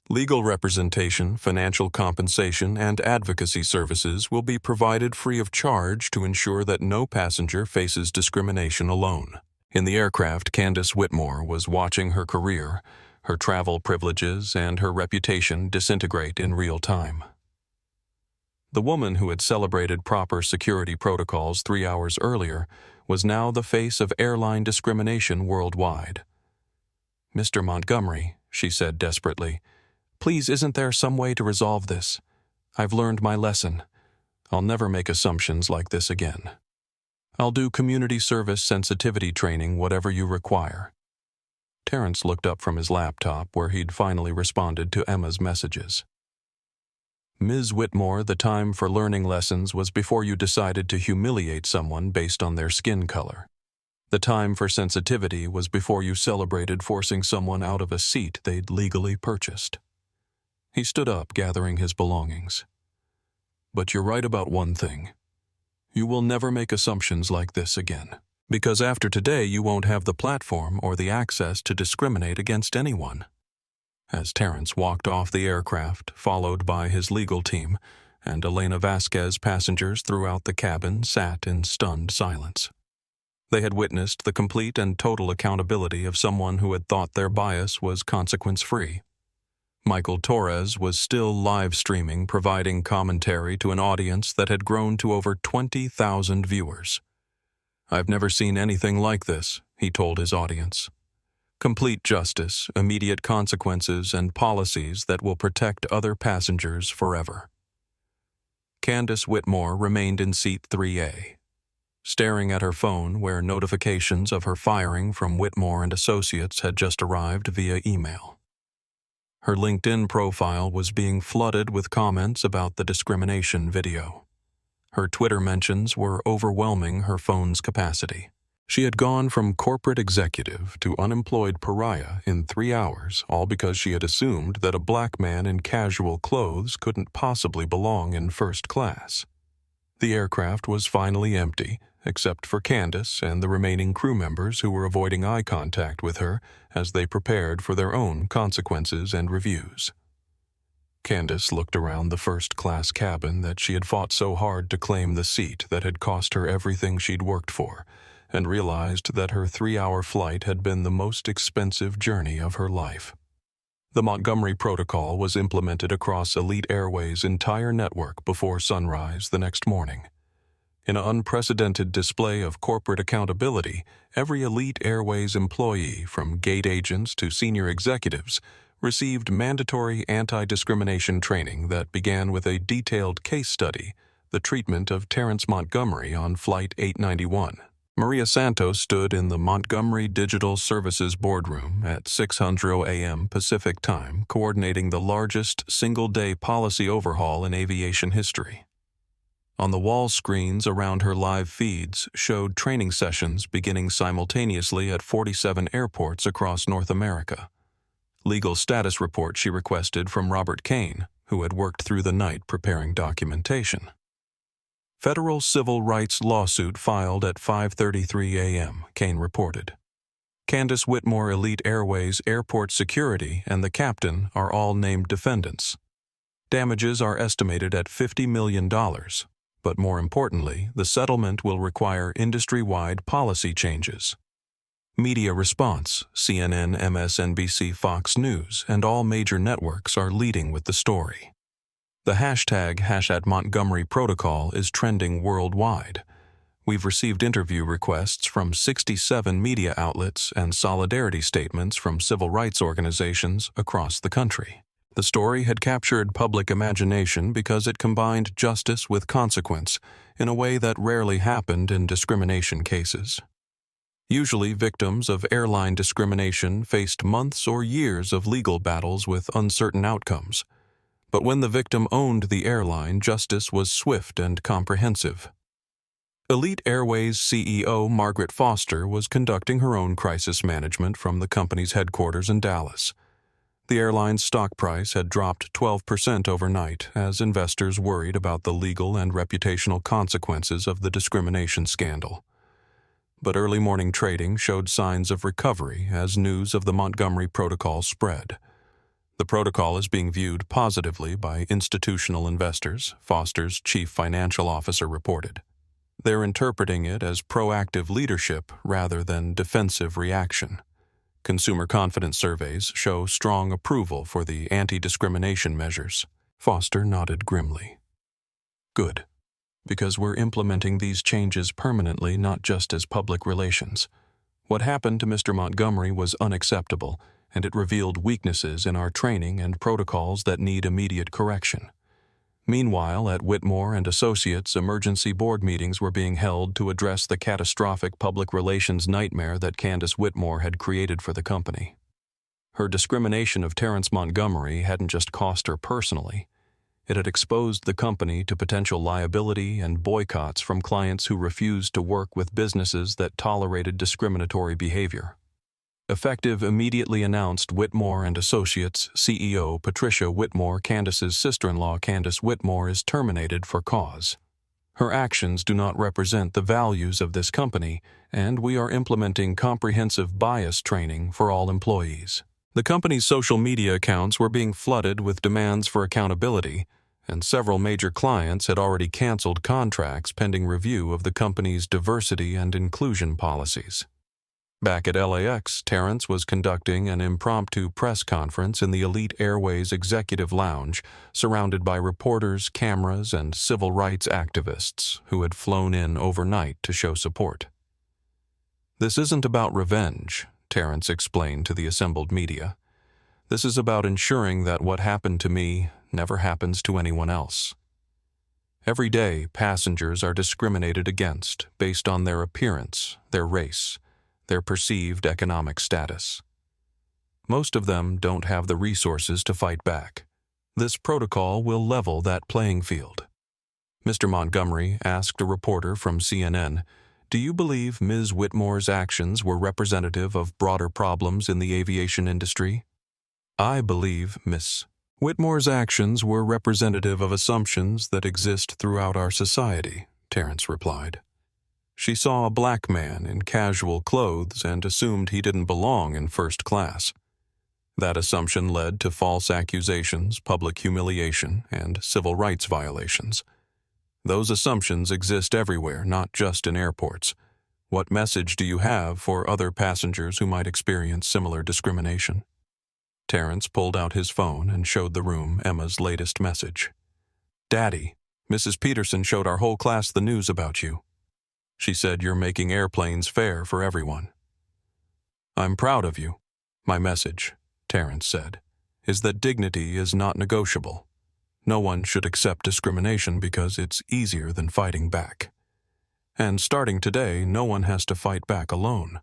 Legal representation, financial compensation, and advocacy services will be provided free of charge to ensure that no passenger faces discrimination alone. In the aircraft, Candace Whitmore was watching her career, her travel privileges, and her reputation disintegrate in real time. The woman who had celebrated proper security protocols 3 hours earlier was now the face of airline discrimination worldwide. "Mr. Montgomery," she said desperately, "please, isn't there some way to resolve this? I've learned my lesson. I'll never make assumptions like this again. I'll do community service sensitivity training, whatever you require." Terrence looked up from his laptop where he'd finally responded to Emma's messages. "Ms. Whitmore, the time for learning lessons was before you decided to humiliate someone based on their skin color. The time for sensitivity was before you celebrated forcing someone out of a seat they'd legally purchased." He stood up, gathering his belongings. "But you're right about one thing. You will never make assumptions like this again. Because after today you won't have the platform or the access to discriminate against anyone." As Terrence walked off the aircraft, followed by his legal team, and Elena Vasquez, passengers throughout the cabin sat in stunned silence. They had witnessed the complete and total accountability of someone who had thought their bias was consequence-free. Michael Torres was still live streaming, providing commentary to an audience that had grown to over 20,000 viewers. "I've never seen anything like this," he told his audience. "Complete justice, immediate consequences, and policies that will protect other passengers forever." Candace Whitmore remained in seat 3A, staring at her phone where notifications of her firing from Whitmore and Associates had just arrived via email. Her LinkedIn profile was being flooded with comments about the discrimination video. Her Twitter mentions were overwhelming her phone's capacity. She had gone from corporate executive to unemployed pariah in 3 hours, all because she had assumed that a black man in casual clothes couldn't possibly belong in first class. The aircraft was finally empty, except for Candace and the remaining crew members who were avoiding eye contact with her as they prepared for their own consequences and reviews. Candace looked around the first-class cabin that she had fought so hard to claim the seat that had cost her everything she'd worked for, and realized that her 3-hour flight had been the most expensive journey of her life. The Montgomery Protocol was implemented across Elite Airways' entire network before sunrise the next morning. In an unprecedented display of corporate accountability, every Elite Airways employee, from gate agents to senior executives, received mandatory anti-discrimination training that began with a detailed case study, the treatment of Terrence Montgomery on Flight 891. Maria Santos stood in the Montgomery Digital Services boardroom at 6:00 a.m. Pacific Time, coordinating the largest single-day policy overhaul in aviation history. On the wall screens around her live feeds showed training sessions beginning simultaneously at 47 airports across North America. Legal status reports she requested from Robert Kane, who had worked through the night preparing documentation. Federal civil rights lawsuit filed at 5:33 a.m., Kane reported. Candace Whitmore Elite Airways Airport Security and the captain are all named defendants. Damages are estimated at $50 million, but more importantly, the settlement will require industry-wide policy changes. Media response: CNN, MSNBC, Fox News, and all major networks are leading with the story. The hashtag #Montgomery Protocol is trending worldwide. We've received interview requests from 67 media outlets and solidarity statements from civil rights organizations across the country. The story had captured public imagination because it combined justice with consequence in a way that rarely happened in discrimination cases. Usually, victims of airline discrimination faced months or years of legal battles with uncertain outcomes. But when the victim owned the airline, justice was swift and comprehensive. Elite Airways CEO Margaret Foster was conducting her own crisis management from the company's headquarters in Dallas. The airline's stock price had dropped 12% overnight as investors worried about the legal and reputational consequences of the discrimination scandal. But early morning trading showed signs of recovery as news of the Montgomery Protocol spread. The protocol is being viewed positively by institutional investors, Foster's chief financial officer reported. They're interpreting it as proactive leadership rather than defensive reaction. Consumer confidence surveys show strong approval for the anti-discrimination measures. Foster nodded grimly. Good, because we're implementing these changes permanently, not just as public relations. What happened to Mr. Montgomery was unacceptable, and it revealed weaknesses in our training and protocols that need immediate correction. Meanwhile, at Whitmore and Associates, emergency board meetings were being held to address the catastrophic public relations nightmare that Candace Whitmore had created for the company. Her discrimination of Terrence Montgomery hadn't just cost her personally. It had exposed the company to potential liability and boycotts from clients who refused to work with businesses that tolerated discriminatory behavior. Effective immediately announced Whitmore and Associates CEO Patricia Whitmore, Candace's sister-in-law Candace Whitmore, is terminated for cause. Her actions do not represent the values of this company, and we are implementing comprehensive bias training for all employees. The company's social media accounts were being flooded with demands for accountability, and several major clients had already canceled contracts pending review of the company's diversity and inclusion policies. Back at LAX, Terrence was conducting an impromptu press conference in the Elite Airways Executive Lounge, surrounded by reporters, cameras, and civil rights activists who had flown in overnight to show support. "This isn't about revenge," Terrence explained to the assembled media. "This is about ensuring that what happened to me never happens to anyone else." Every day, passengers are discriminated against based on their appearance, their race, their perceived economic status. Most of them don't have the resources to fight back. This protocol will level that playing field. Mr. Montgomery asked a reporter from CNN, "Do you believe Ms. Whitmore's actions were representative of broader problems in the aviation industry?" "I believe Ms. Whitmore's actions were representative of assumptions that exist throughout our society," Terrence replied. "She saw a black man in casual clothes and assumed he didn't belong in first class. That assumption led to false accusations, public humiliation, and civil rights violations. Those assumptions exist everywhere, not just in airports. What message do you have for other passengers who might experience similar discrimination?" Terrence pulled out his phone and showed the room Emma's latest message. "Daddy, Mrs. Peterson showed our whole class the news about you. She said you're making airplanes fair for everyone." "I'm proud of you. My message," Terrence said, "is that dignity is not negotiable. No one should accept discrimination because it's easier than fighting back. And starting today, no one has to fight back alone.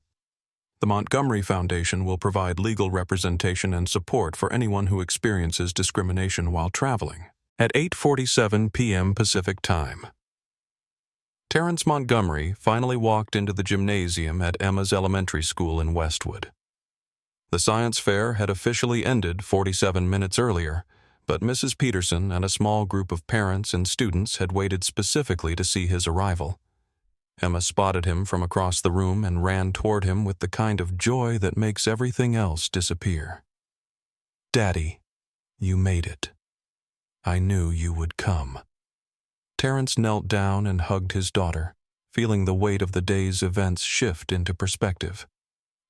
The Montgomery Foundation will provide legal representation and support for anyone who experiences discrimination while traveling. At 8:47 p.m. Pacific Time, Terrence Montgomery finally walked into the gymnasium at Emma's elementary school in Westwood. The science fair had officially ended 47 minutes earlier, but Mrs. Peterson and a small group of parents and students had waited specifically to see his arrival. Emma spotted him from across the room and ran toward him with the kind of joy that makes everything else disappear. "Daddy, you made it. I knew you would come." Terrence knelt down and hugged his daughter, feeling the weight of the day's events shift into perspective.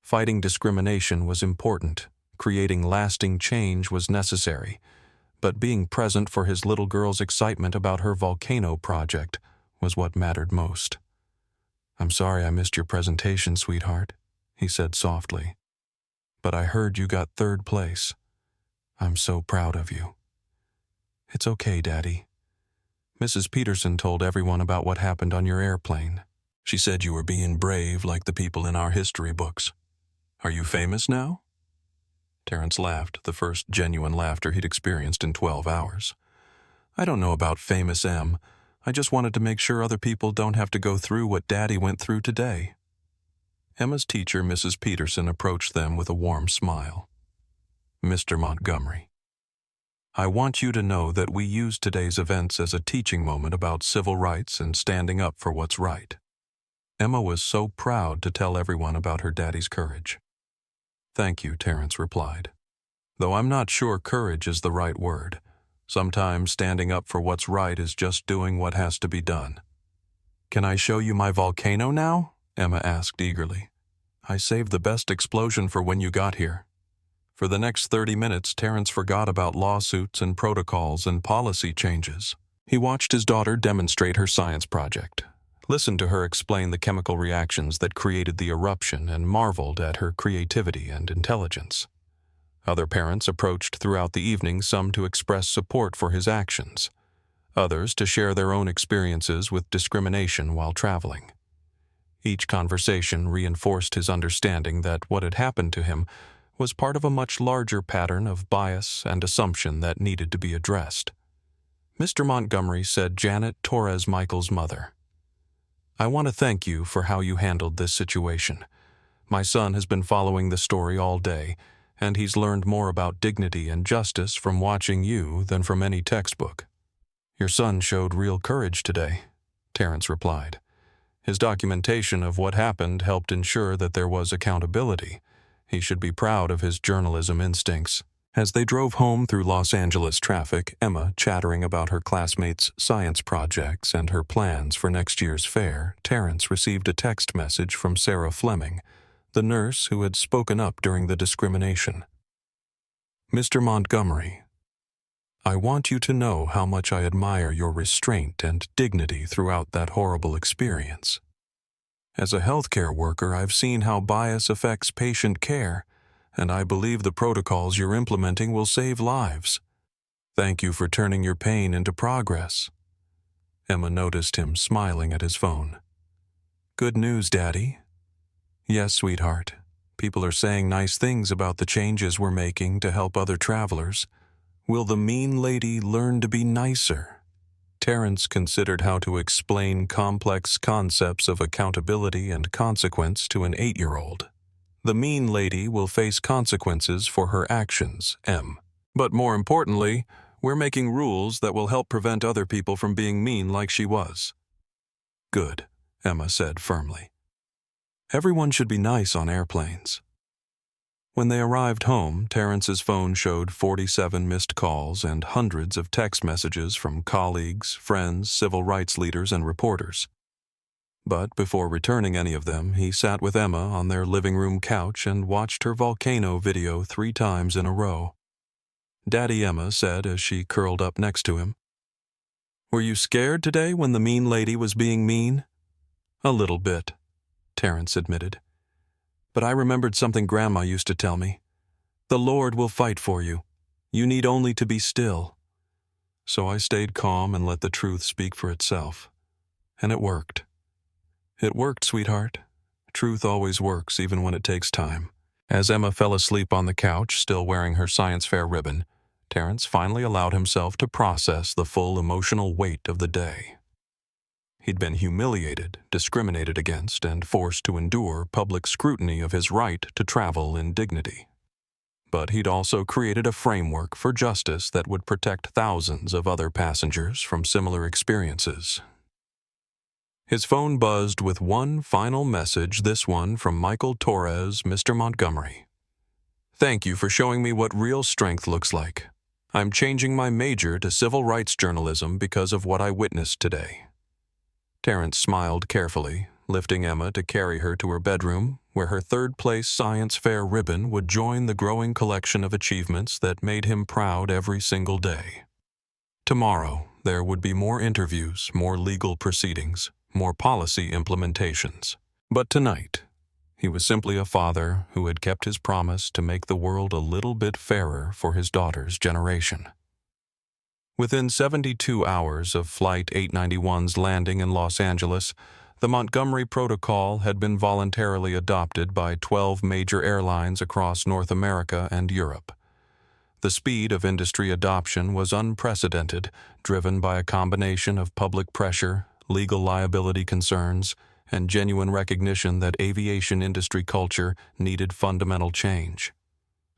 Fighting discrimination was important, creating lasting change was necessary, but being present for his little girl's excitement about her volcano project was what mattered most. "I'm sorry I missed your presentation, sweetheart," he said softly. "But I heard you got 3rd place. I'm so proud of you." "It's okay, Daddy. Mrs. Peterson told everyone about what happened on your airplane. She said you were being brave like the people in our history books. Are you famous now?" Terrence laughed, the first genuine laughter he'd experienced in 12 hours. "I don't know about famous, Em. I just wanted to make sure other people don't have to go through what Daddy went through today." Emma's teacher, Mrs. Peterson, approached them with a warm smile. "Mr. Montgomery, I want you to know that we use today's events as a teaching moment about civil rights and standing up for what's right." Emma was so proud to tell everyone about her daddy's courage. "Thank you," Terrence replied. "Though I'm not sure courage is the right word. Sometimes standing up for what's right is just doing what has to be done." "Can I show you my volcano now?" Emma asked eagerly. "I saved the best explosion for when you got here." For the next 30 minutes, Terrence forgot about lawsuits and protocols and policy changes. He watched his daughter demonstrate her science project, listened to her explain the chemical reactions that created the eruption, and marveled at her creativity and intelligence. Other parents approached throughout the evening, some to express support for his actions, others to share their own experiences with discrimination while traveling. Each conversation reinforced his understanding that what had happened to him was part of a much larger pattern of bias and assumption that needed to be addressed. Mr. Montgomery said Janet Torres Michael's mother, "I want to thank you for how you handled this situation. My son has been following the story all day, and he's learned more about dignity and justice from watching you than from any textbook." "Your son showed real courage today," Terrence replied. "His documentation of what happened helped ensure that there was accountability. He should be proud of his journalism instincts." As they drove home through Los Angeles traffic, Emma chattering about her classmates' science projects and her plans for next year's fair, Terrence received a text message from Sarah Fleming, the nurse who had spoken up during the discrimination. "Mr. Montgomery, I want you to know how much I admire your restraint and dignity throughout that horrible experience. As a healthcare worker, I've seen how bias affects patient care, and I believe the protocols you're implementing will save lives. Thank you for turning your pain into progress." Emma noticed him smiling at his phone. "Good news, Daddy." "Yes, sweetheart. People are saying nice things about the changes we're making to help other travelers. Will the mean lady learn to be nicer?" Terrence considered how to explain complex concepts of accountability and consequence to an 8-year-old. "The mean lady will face consequences for her actions, Em. But more importantly, we're making rules that will help prevent other people from being mean like she was." "Good," Emma said firmly. "Everyone should be nice on airplanes." When they arrived home, Terrence's phone showed 47 missed calls and hundreds of text messages from colleagues, friends, civil rights leaders, and reporters. But before returning any of them, he sat with Emma on their living room couch and watched her volcano video 3 times in a row. "Daddy," Emma said as she curled up next to him, "were you scared today when the mean lady was being mean?" "A little bit," Terrence admitted. "But I remembered something Grandma used to tell me. The Lord will fight for you. You need only to be still." So I stayed calm and let the truth speak for itself. And it worked. It worked, sweetheart. Truth always works, even when it takes time. As Emma fell asleep on the couch, still wearing her science fair ribbon, Terrence finally allowed himself to process the full emotional weight of the day. He'd been humiliated, discriminated against, and forced to endure public scrutiny of his right to travel in dignity. But he'd also created a framework for justice that would protect thousands of other passengers from similar experiences. His phone buzzed with one final message, this one from Michael Torres, Mr. Montgomery. "Thank you for showing me what real strength looks like. I'm changing my major to civil rights journalism because of what I witnessed today." Terrence smiled carefully, lifting Emma to carry her to her bedroom, where her third-place science fair ribbon would join the growing collection of achievements that made him proud every single day. Tomorrow, there would be more interviews, more legal proceedings, more policy implementations. But tonight, he was simply a father who had kept his promise to make the world a little bit fairer for his daughter's generation. Within 72 hours of Flight 891's landing in Los Angeles, the Montgomery Protocol had been voluntarily adopted by 12 major airlines across North America and Europe. The speed of industry adoption was unprecedented, driven by a combination of public pressure, legal liability concerns, and genuine recognition that aviation industry culture needed fundamental change.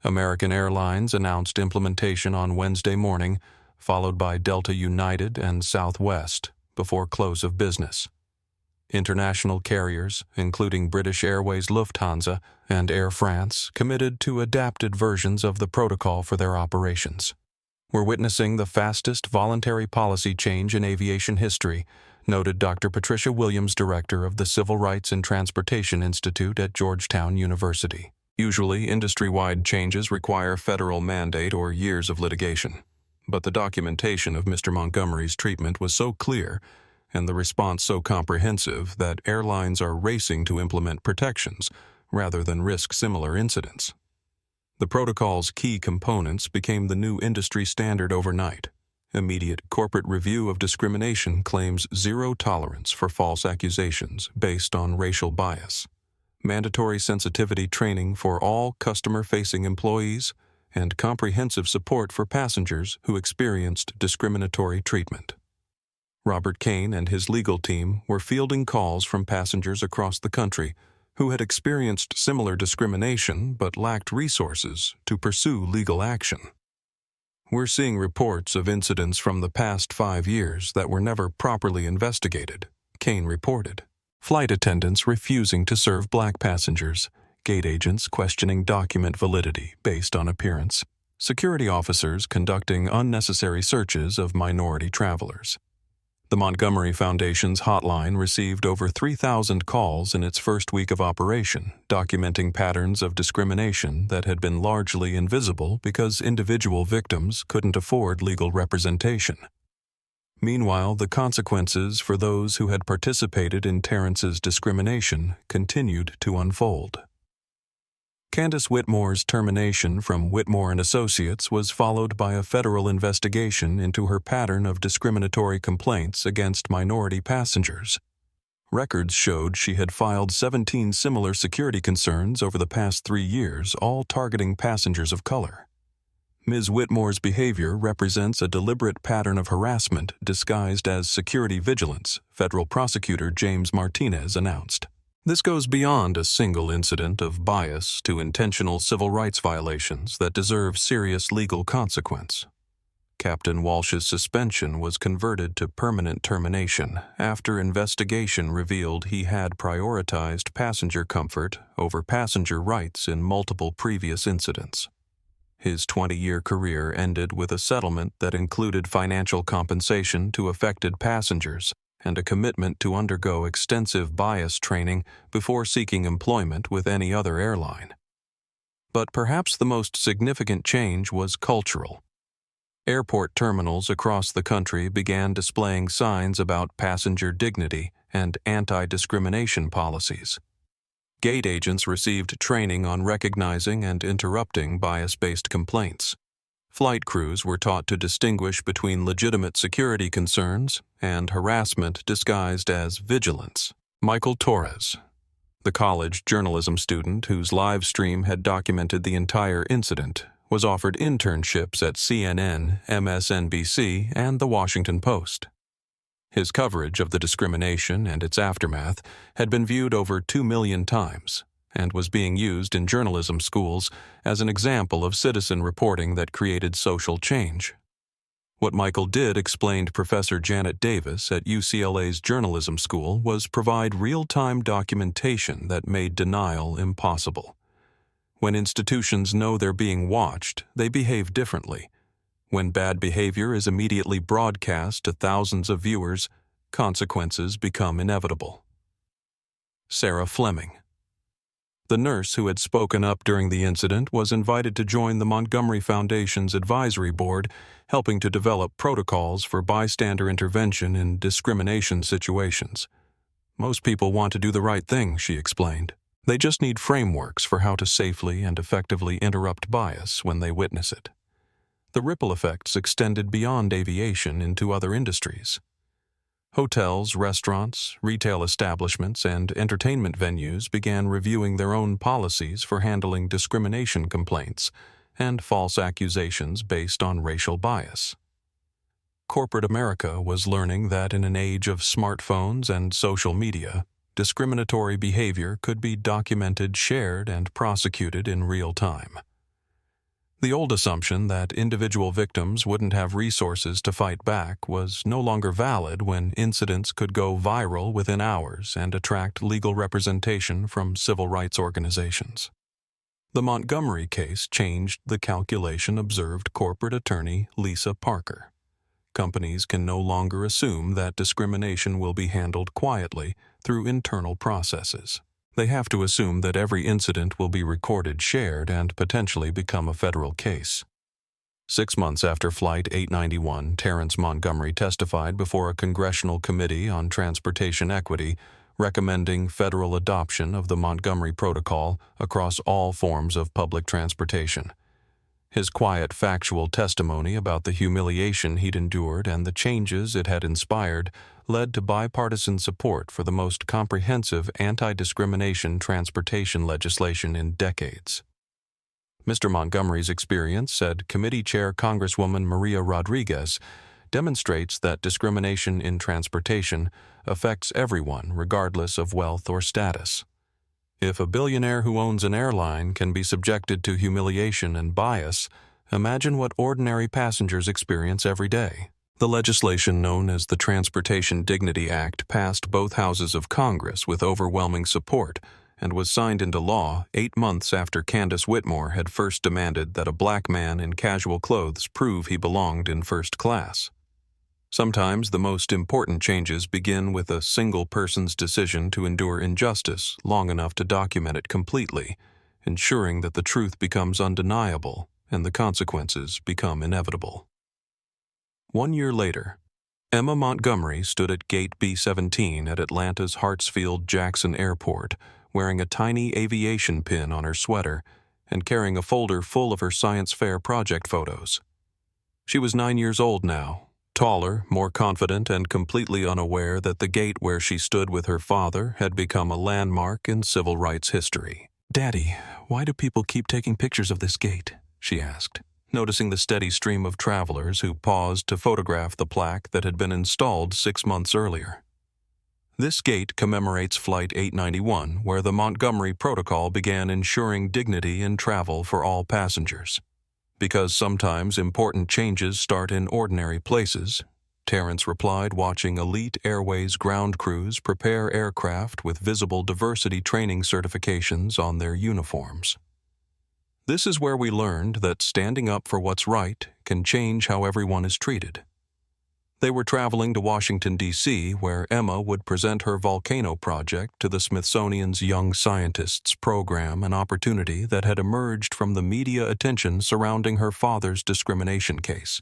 American Airlines announced implementation on Wednesday morning, followed by Delta United and Southwest before close of business. International carriers, including British Airways Lufthansa and Air France, committed to adapted versions of the protocol for their operations. "We're witnessing the fastest voluntary policy change in aviation history," noted Dr. Patricia Williams, director of the Civil Rights and Transportation Institute at Georgetown University. Usually, industry-wide changes require federal mandate or years of litigation. But the documentation of Mr. Montgomery's treatment was so clear, and the response so comprehensive, that airlines are racing to implement protections rather than risk similar incidents. The protocol's key components became the new industry standard overnight. Immediate corporate review of discrimination claims zero tolerance for false accusations based on racial bias, mandatory sensitivity training for all customer-facing employees, and comprehensive support for passengers who experienced discriminatory treatment. Robert Kane and his legal team were fielding calls from passengers across the country who had experienced similar discrimination but lacked resources to pursue legal action. "We're seeing reports of incidents from the past 5 years that were never properly investigated," Kane reported. Flight attendants refusing to serve black passengers, gate agents questioning document validity based on appearance, security officers conducting unnecessary searches of minority travelers. The Montgomery Foundation's hotline received over 3,000 calls in its first week of operation, documenting patterns of discrimination that had been largely invisible because individual victims couldn't afford legal representation. Meanwhile, the consequences for those who had participated in Terrence's discrimination continued to unfold. Candace Whitmore's termination from Whitmore & Associates was followed by a federal investigation into her pattern of discriminatory complaints against minority passengers. Records showed she had filed 17 similar security concerns over the past 3 years, all targeting passengers of color. Ms. Whitmore's behavior represents a deliberate pattern of harassment disguised as security vigilance, federal prosecutor James Martinez announced. This goes beyond a single incident of bias to intentional civil rights violations that deserve serious legal consequence. Captain Walsh's suspension was converted to permanent termination after investigation revealed he had prioritized passenger comfort over passenger rights in multiple previous incidents. His 20-year career ended with a settlement that included financial compensation to affected passengers and a commitment to undergo extensive bias training before seeking employment with any other airline. But perhaps the most significant change was cultural. Airport terminals across the country began displaying signs about passenger dignity and anti-discrimination policies. Gate agents received training on recognizing and interrupting bias-based complaints. Flight crews were taught to distinguish between legitimate security concerns and harassment disguised as vigilance. Michael Torres, the college journalism student whose live stream had documented the entire incident, was offered internships at CNN, MSNBC, and The Washington Post. His coverage of the discrimination and its aftermath had been viewed over 2 million times and was being used in journalism schools as an example of citizen reporting that created social change. What Michael did, explained Professor Janet Davis at UCLA's journalism school, was provide real-time documentation that made denial impossible. When institutions know they're being watched, they behave differently. When bad behavior is immediately broadcast to thousands of viewers, consequences become inevitable. Sarah Fleming. The nurse who had spoken up during the incident was invited to join the Montgomery Foundation's advisory board, helping to develop protocols for bystander intervention in discrimination situations. Most people want to do the right thing, she explained. They just need frameworks for how to safely and effectively interrupt bias when they witness it. The ripple effects extended beyond aviation into other industries. Hotels, restaurants, retail establishments, and entertainment venues began reviewing their own policies for handling discrimination complaints and false accusations based on racial bias. Corporate America was learning that in an age of smartphones and social media, discriminatory behavior could be documented, shared, and prosecuted in real time. The old assumption that individual victims wouldn't have resources to fight back was no longer valid when incidents could go viral within hours and attract legal representation from civil rights organizations. The Montgomery case changed the calculation, observed corporate attorney Lisa Parker. Companies can no longer assume that discrimination will be handled quietly through internal processes. They have to assume that every incident will be recorded, shared, and potentially become a federal case. 6 months after Flight 891, Terrence Montgomery testified before a congressional committee on transportation equity, recommending federal adoption of the Montgomery Protocol across all forms of public transportation. His quiet, factual testimony about the humiliation he'd endured and the changes it had inspired led to bipartisan support for the most comprehensive anti-discrimination transportation legislation in decades. Mr. Montgomery's experience, said Committee Chair Congresswoman Maria Rodriguez, demonstrates that discrimination in transportation affects everyone regardless of wealth or status. If a billionaire who owns an airline can be subjected to humiliation and bias, imagine what ordinary passengers experience every day. The legislation known as the Transportation Dignity Act passed both houses of Congress with overwhelming support and was signed into law 8 months after Candace Whitmore had first demanded that a black man in casual clothes prove he belonged in first class. Sometimes the most important changes begin with a single person's decision to endure injustice long enough to document it completely, ensuring that the truth becomes undeniable and the consequences become inevitable. 1 year later, Emma Montgomery stood at Gate B-17 at Atlanta's Hartsfield-Jackson Airport, wearing a tiny aviation pin on her sweater and carrying a folder full of her science fair project photos. She was 9 years old now, taller, more confident, and completely unaware that the gate where she stood with her father had become a landmark in civil rights history. "Daddy, why do people keep taking pictures of this gate?" she asked, noticing the steady stream of travelers who paused to photograph the plaque that had been installed 6 months earlier. This gate commemorates Flight 891, where the Montgomery Protocol began ensuring dignity in travel for all passengers. Because sometimes important changes start in ordinary places, Terrence replied, watching Elite Airways ground crews prepare aircraft with visible diversity training certifications on their uniforms. This is where we learned that standing up for what's right can change how everyone is treated. They were traveling to Washington, D.C., where Emma would present her volcano project to the Smithsonian's Young Scientists program, an opportunity that had emerged from the media attention surrounding her father's discrimination case.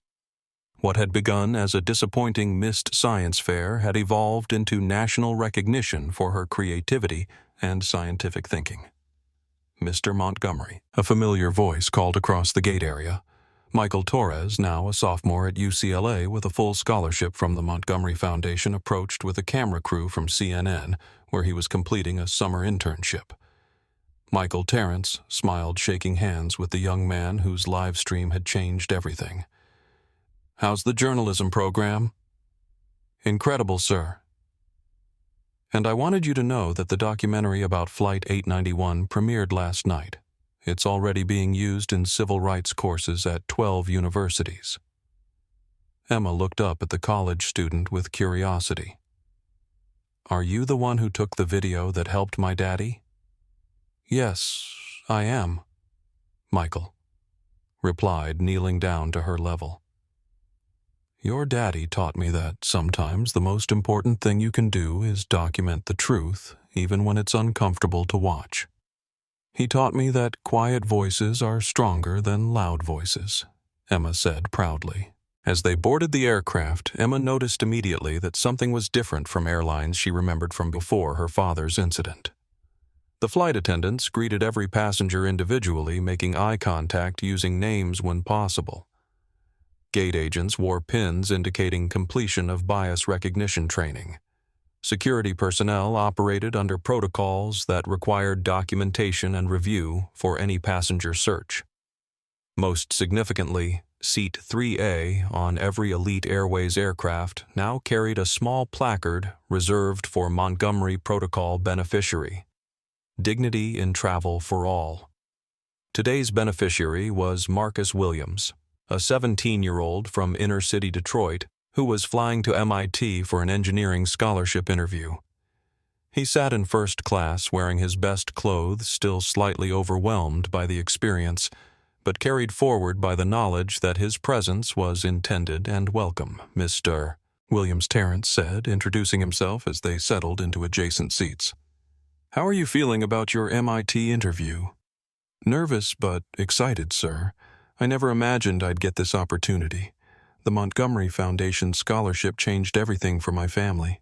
What had begun as a disappointing missed science fair had evolved into national recognition for her creativity and scientific thinking. "Mr. Montgomery," a familiar voice called across the gate area. Michael Torres, now a sophomore at UCLA with a full scholarship from the Montgomery Foundation, approached with a camera crew from CNN, where he was completing a summer internship. Michael Terrence smiled, shaking hands with the young man whose live stream had changed everything. "How's the journalism program?" "Incredible, sir. And I wanted you to know that the documentary about Flight 891 premiered last night. It's already being used in civil rights courses at 12 universities." Emma looked up at the college student with curiosity. "Are you the one who took the video that helped my daddy?" "Yes, I am," Michael replied, kneeling down to her level. "Your daddy taught me that sometimes the most important thing you can do is document the truth, even when it's uncomfortable to watch. He taught me that quiet voices are stronger than loud voices," Emma said proudly. As they boarded the aircraft, Emma noticed immediately that something was different from airlines she remembered from before her father's incident. The flight attendants greeted every passenger individually, making eye contact using names when possible. Gate agents wore pins indicating completion of bias recognition training. Security personnel operated under protocols that required documentation and review for any passenger search. Most significantly, Seat 3A on every Elite Airways aircraft now carried a small placard reserved for Montgomery Protocol beneficiary. Dignity in Travel for All. Today's beneficiary was Marcus Williams, a 17-year-old from inner-city Detroit who was flying to MIT for an engineering scholarship interview. He sat in first class wearing his best clothes, still slightly overwhelmed by the experience, but carried forward by the knowledge that his presence was intended and welcome. "Mr. Williams," Terrence said, introducing himself as they settled into adjacent seats. "How are you feeling about your MIT interview?" "Nervous but excited, sir. I never imagined I'd get this opportunity. The Montgomery Foundation scholarship changed everything for my family."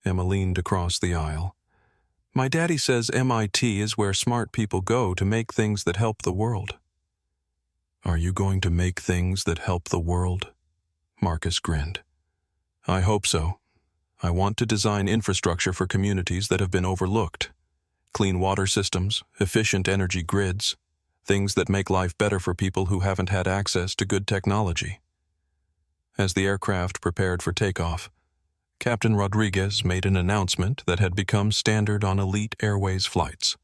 Emma leaned across the aisle. "My daddy says MIT is where smart people go to make things that help the world." "Are you going to make things that help the world?" Marcus grinned. "I hope so. I want to design infrastructure for communities that have been overlooked. Clean water systems, efficient energy grids, things that make life better for people who haven't had access to good technology." As the aircraft prepared for takeoff, Captain Rodriguez made an announcement that had become standard on Elite Airways flights.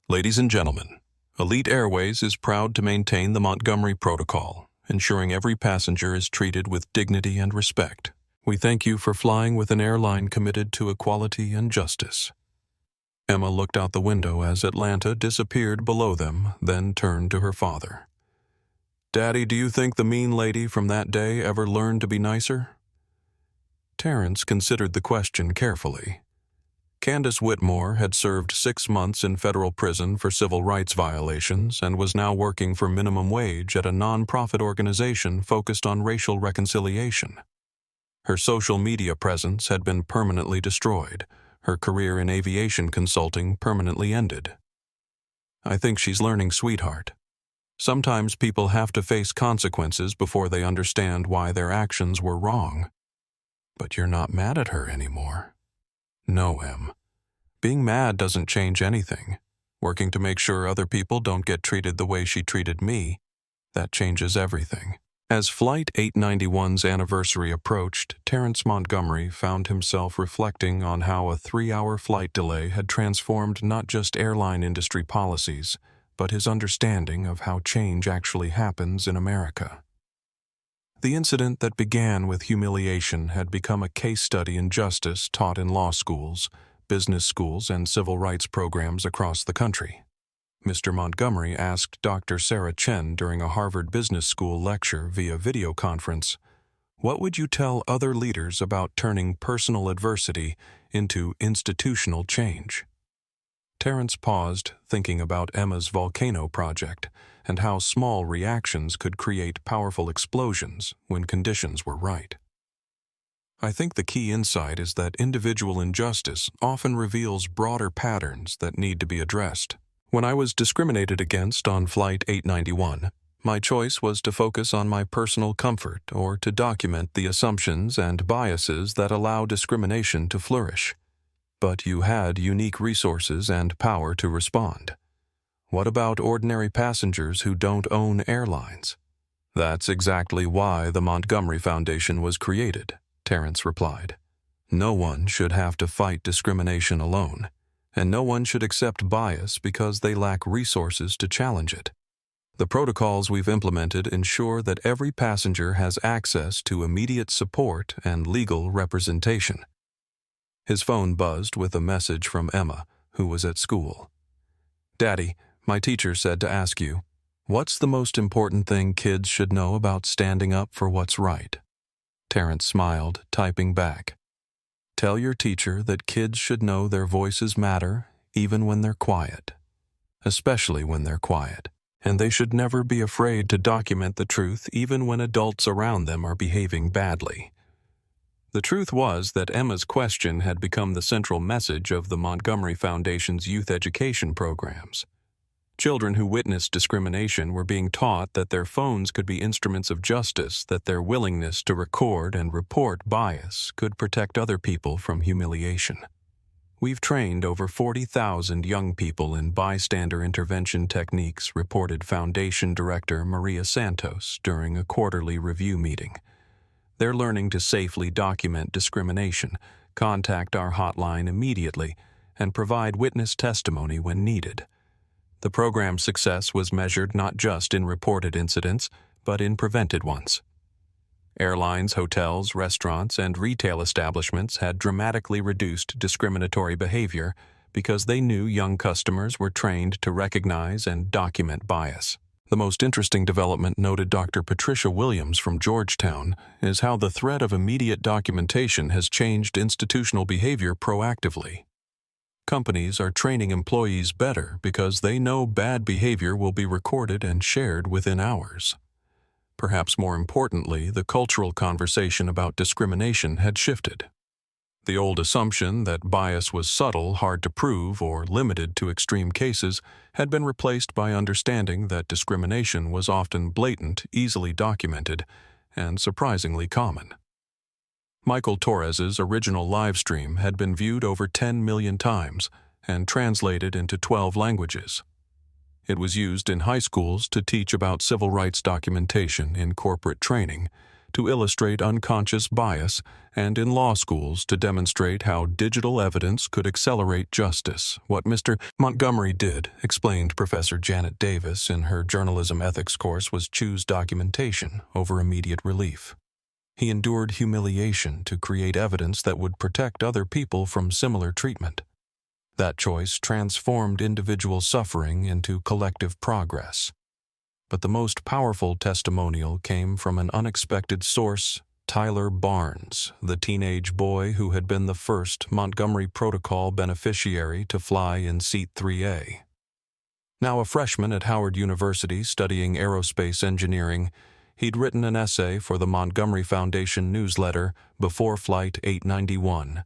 "Ladies and gentlemen, Elite Airways is proud to maintain the Montgomery Protocol, ensuring every passenger is treated with dignity and respect. We thank you for flying with an airline committed to equality and justice." Emma looked out the window as Atlanta disappeared below them, then turned to her father. "Daddy, do you think the mean lady from that day ever learned to be nicer?" Terrence considered the question carefully. Candace Whitmore had served 6 months in federal prison for civil rights violations and was now working for minimum wage at a nonprofit organization focused on racial reconciliation. Her social media presence had been permanently destroyed. Her career in aviation consulting permanently ended. "I think she's learning, sweetheart. Sometimes people have to face consequences before they understand why their actions were wrong." "But you're not mad at her anymore." "No, Em. Being mad doesn't change anything. Working to make sure other people don't get treated the way she treated me, that changes everything." As Flight 891's anniversary approached, Terrence Montgomery found himself reflecting on how a 3-hour flight delay had transformed not just airline industry policies, but his understanding of how change actually happens in America. The incident that began with humiliation had become a case study in justice taught in law schools, business schools, and civil rights programs across the country. Mr. Montgomery asked Dr. Sarah Chen during a Harvard Business School lecture via video conference, "What would you tell other leaders about turning personal adversity into institutional change?" Terrence paused, thinking about Emma's volcano project and how small reactions could create powerful explosions when conditions were right. "I think the key insight is that individual injustice often reveals broader patterns that need to be addressed. When I was discriminated against on Flight 891, My choice was to focus on my personal comfort or to document the assumptions and biases that allow discrimination to flourish. But you had unique resources and power to respond. What about ordinary passengers who don't own airlines? That's exactly why the Montgomery Foundation was created, Terrence replied. No one should have to fight discrimination alone, and no one should accept bias because they lack resources to challenge it. The protocols we've implemented ensure that every passenger has access to immediate support and legal representation. His phone buzzed with a message from Emma, who was at school. Daddy, my teacher said to ask you, what's the most important thing kids should know about standing up for what's right? Terrence smiled, typing back. Tell your teacher that kids should know their voices matter even when they're quiet, especially when they're quiet. And they should never be afraid to document the truth even when adults around them are behaving badly. The truth was that Emma's question had become the central message of the Montgomery Foundation's youth education programs. Children who witnessed discrimination were being taught that their phones could be instruments of justice, that their willingness to record and report bias could protect other people from humiliation. We've trained over 40,000 young people in bystander intervention techniques, reported Foundation Director Maria Santos during a quarterly review meeting. They're learning to safely document discrimination, contact our hotline immediately, and provide witness testimony when needed. The program's success was measured not just in reported incidents, but in prevented ones. Airlines, hotels, restaurants, and retail establishments had dramatically reduced discriminatory behavior because they knew young customers were trained to recognize and document bias. The most interesting development, noted Dr. Patricia Williams from Georgetown, is how the threat of immediate documentation has changed institutional behavior proactively. Companies are training employees better because they know bad behavior will be recorded and shared within hours. Perhaps more importantly, the cultural conversation about discrimination had shifted. The old assumption that bias was subtle, hard to prove, or limited to extreme cases had been replaced by understanding that discrimination was often blatant, easily documented, and surprisingly common. Michael Torres's original live stream had been viewed over 10 million times and translated into 12 languages. It was used in high schools to teach about civil rights documentation in corporate training, to illustrate unconscious bias, and in law schools to demonstrate how digital evidence could accelerate justice. What Mr. Montgomery did, explained Professor Janet Davis in her journalism ethics course, was choose documentation over immediate relief. He endured humiliation to create evidence that would protect other people from similar treatment. That choice transformed individual suffering into collective progress. But the most powerful testimonial came from an unexpected source, Tyler Barnes, the teenage boy who had been the first Montgomery Protocol beneficiary to fly in Seat 3A. Now a freshman at Howard University studying aerospace engineering, he'd written an essay for the Montgomery Foundation newsletter Before Flight 891.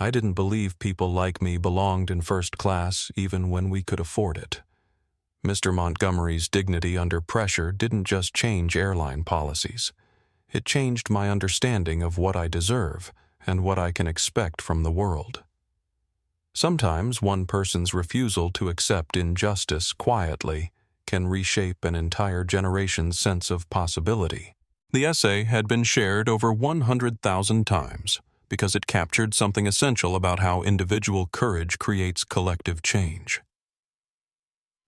I didn't believe people like me belonged in first class even when we could afford it. Mr. Montgomery's dignity under pressure didn't just change airline policies. It changed my understanding of what I deserve and what I can expect from the world. Sometimes one person's refusal to accept injustice quietly can reshape an entire generation's sense of possibility. The essay had been shared over 100,000 times because it captured something essential about how individual courage creates collective change.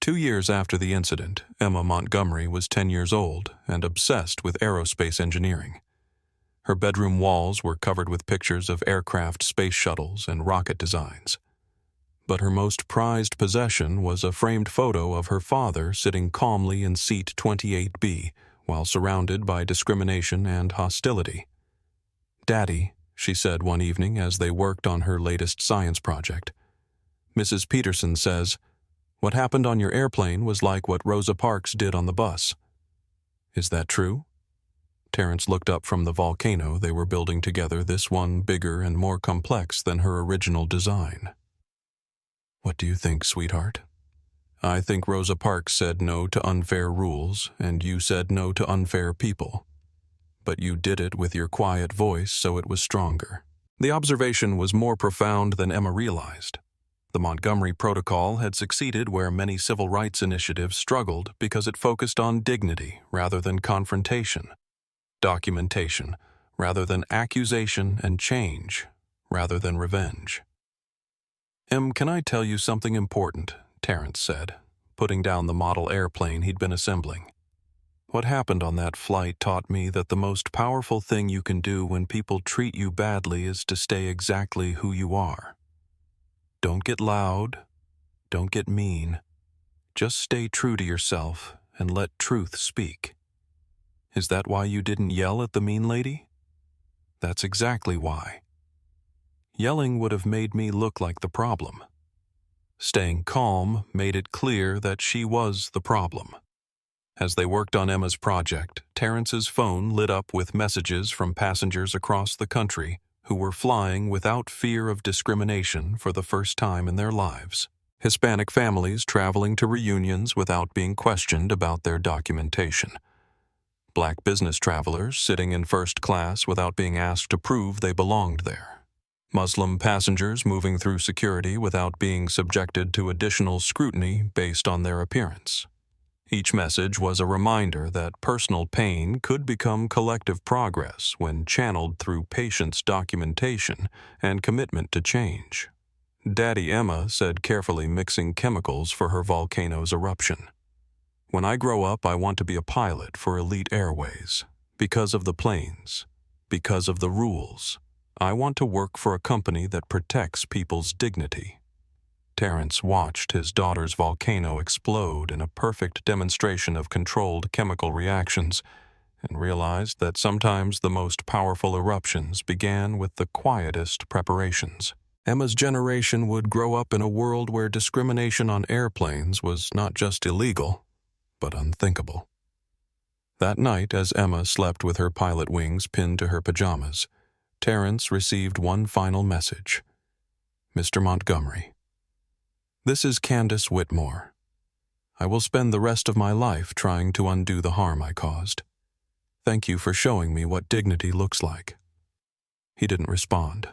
2 years after the incident, Emma Montgomery was 10 years old and obsessed with aerospace engineering. Her bedroom walls were covered with pictures of aircraft, space shuttles, and rocket designs. But her most prized possession was a framed photo of her father sitting calmly in seat 28B while surrounded by discrimination and hostility. "Daddy," she said one evening as they worked on her latest science project, "Mrs. Peterson says, what happened on your airplane was like what Rosa Parks did on the bus. Is that true?" Terrence looked up from the volcano they were building together, this one bigger and more complex than her original design. "What do you think, sweetheart?" I think Rosa Parks said no to unfair rules, and you said no to unfair people. But you did it with your quiet voice, so it was stronger. The observation was more profound than Emma realized. The Montgomery Protocol had succeeded where many civil rights initiatives struggled because it focused on dignity rather than confrontation, documentation rather than accusation, and change rather than revenge. "Em, can I tell you something important?" Terrence said, putting down the model airplane he'd been assembling. "What happened on that flight taught me that the most powerful thing you can do when people treat you badly is to stay exactly who you are. Don't get loud, don't get mean. Just stay true to yourself and let truth speak. Is that why you didn't yell at the mean lady? That's exactly why. Yelling would have made me look like the problem. Staying calm made it clear that she was the problem." As they worked on Emma's project, Terrence's phone lit up with messages from passengers across the country who were flying without fear of discrimination for the first time in their lives. Hispanic families traveling to reunions without being questioned about their documentation. Black business travelers sitting in first class without being asked to prove they belonged there. Muslim passengers moving through security without being subjected to additional scrutiny based on their appearance. Each message was a reminder that personal pain could become collective progress when channeled through patience, documentation, and commitment to change. Daddy Emma said carefully mixing chemicals for her volcano's eruption. "When I grow up, I want to be a pilot for Elite Airways. Because of the planes. Because of the rules. I want to work for a company that protects people's dignity." Terrence watched his daughter's volcano explode in a perfect demonstration of controlled chemical reactions and realized that sometimes the most powerful eruptions began with the quietest preparations. Emma's generation would grow up in a world where discrimination on airplanes was not just illegal, but unthinkable. That night, as Emma slept with her pilot wings pinned to her pajamas, Terrence received one final message. "Mr. Montgomery, this is Candace Whitmore. I will spend the rest of my life trying to undo the harm I caused. Thank you for showing me what dignity looks like." He didn't respond.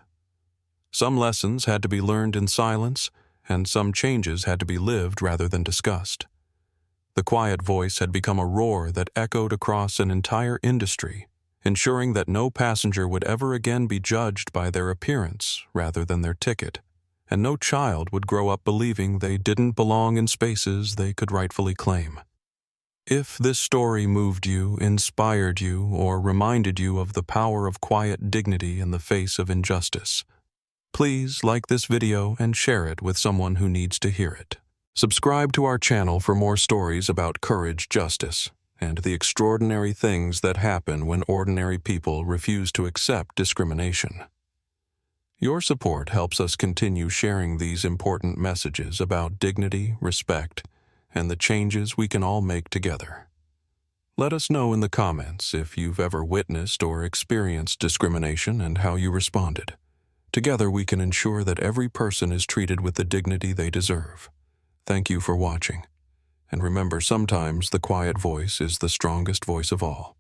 Some lessons had to be learned in silence, and some changes had to be lived rather than discussed. The quiet voice had become a roar that echoed across an entire industry, ensuring that no passenger would ever again be judged by their appearance rather than their ticket, and no child would grow up believing they didn't belong in spaces they could rightfully claim. If this story moved you, inspired you, or reminded you of the power of quiet dignity in the face of injustice, please like this video and share it with someone who needs to hear it. Subscribe to our channel for more stories about courage, justice, and the extraordinary things that happen when ordinary people refuse to accept discrimination. Your support helps us continue sharing these important messages about dignity, respect, and the changes we can all make together. Let us know in the comments if you've ever witnessed or experienced discrimination and how you responded. Together we can ensure that every person is treated with the dignity they deserve. Thank you for watching. And remember, sometimes the quiet voice is the strongest voice of all.